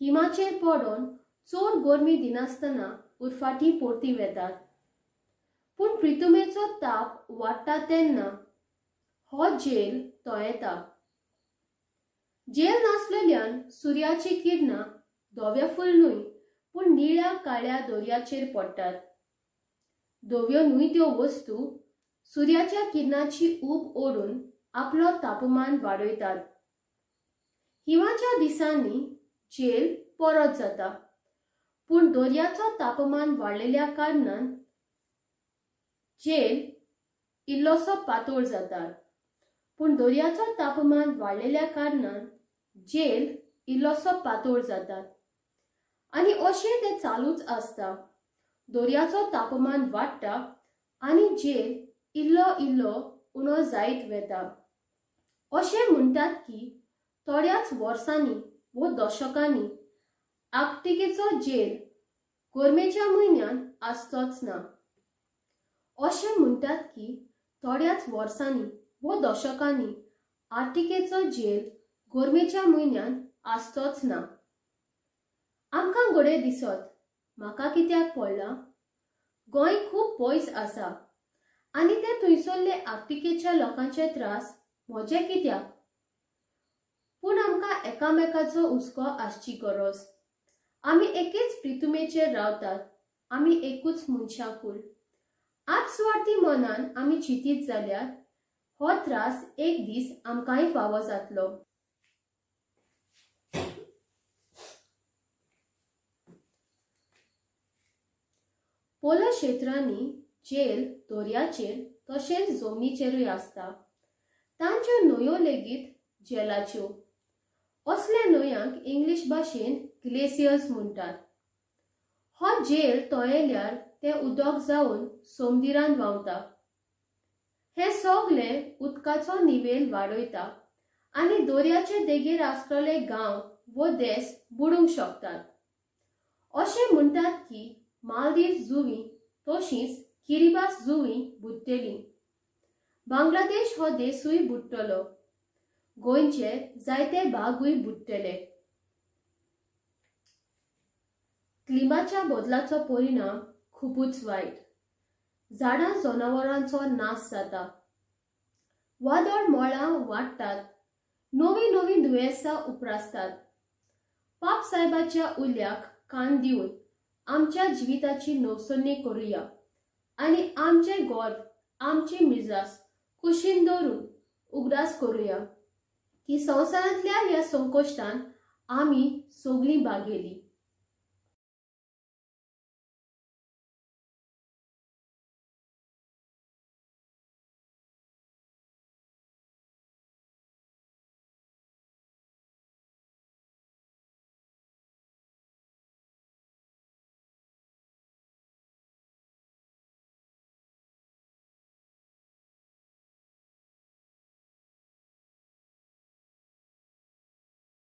हिमाचेर पडून चड गरमी दिनासतना उरफाटी परती वेतात. पूण पृथ्वीचो ताप वाडटा तेन्ना हो झेल तोयेता. झेल नासलेल्यान सुर्याची किरणां धोबेफूल न्हय पूण निळ्या काळ्या दर्याचेर पडटात. दोव्योनूय त्यो वस्तू सुर्याच्या किरणाची ऊब ओढून आपलो तापमान वाडयतात. हिवाच्या दिसांनी जेल परत जाता, पूण दर्याचो तापमान वाडलेल्या कारणान जेल इल्लोसो पातळ जाता. पूण दर्याचो तापमान वाडलेल्या कारणान जेल इल्लोसो पातळ जाता. आनी अशें तें चालूच आसता. दर्याचो तापमान वाडटा आनी जेल इल्लो इल्लो उणो जायत वेता. अशें म्हणटात की थोड्याच वर्सांनी व दशकांनी आर्क्टिकेचो जेल गरमेच्या म्हयन्यान आसचोच ना. अशें म्हणटात की थोड्याच वर्सांनी व दशकांनी आर्क्टिकेचो जेल गरमेच्या म्हयन्यान आसचोच ना. आमकां घडये दिसत म्हाका कित्याक पडलां? गोंय खूब पयस आसा आनी ते थंयसरले आर्क्टिकेच्या लोकांचे त्रास म्हजे कित्याक? पूण आमकां एकामेकाचो हुस्को आसची गरज. आमी एकेच पृथ्वीचेर रावतात. आमी एकूच मनशाकूल. आज स्वार्थी मनान आमी चिंतीत जाल्यार हो त्रास एक दीस आमकांय फावो जातलो. पोलो क्षेत्रांनी जेल दर्याचेर तशेंच जमनीचेरूय आसता. तांच्यो न्हंयो लेगीत जेलाच्यो. असल्या न्हंयांक इंग्लीश भाशेन ग्लेसियर्स म्हणटात. हो जेल तळयल्यार ते उदक जावन समुद्रांत व्हांवता. हे सगळे उदकाचो निवेल वाडयता आनी दर्याचे देगेर आसतले गांव व देस बुडूंक शकतात. अशें म्हणटात की मालदीव जुवी तशींच किरिबास जुवी बुडटलीं. बांगलादेश हो देसूय बुडटलो. गोंयचे जायते भागूय बुडटले. क्लिमाच्या बदलाचो परिणाम खूबच वायट. झाडां जनावरांचो नाश जाता. वादळ मळां वाडटात. नवीं नवीं दुयेंसां उप्रासतात. पाप साहेबाच्या उल्याक कान दिवन आमच्या जिविताची नवसणी करुया आनी आमचे गर्व आमची मिजाज कुशीन दवरून उगडास करुया की संवसारांतल्या ह्या संकश्टान आमी सगळीं भागेली.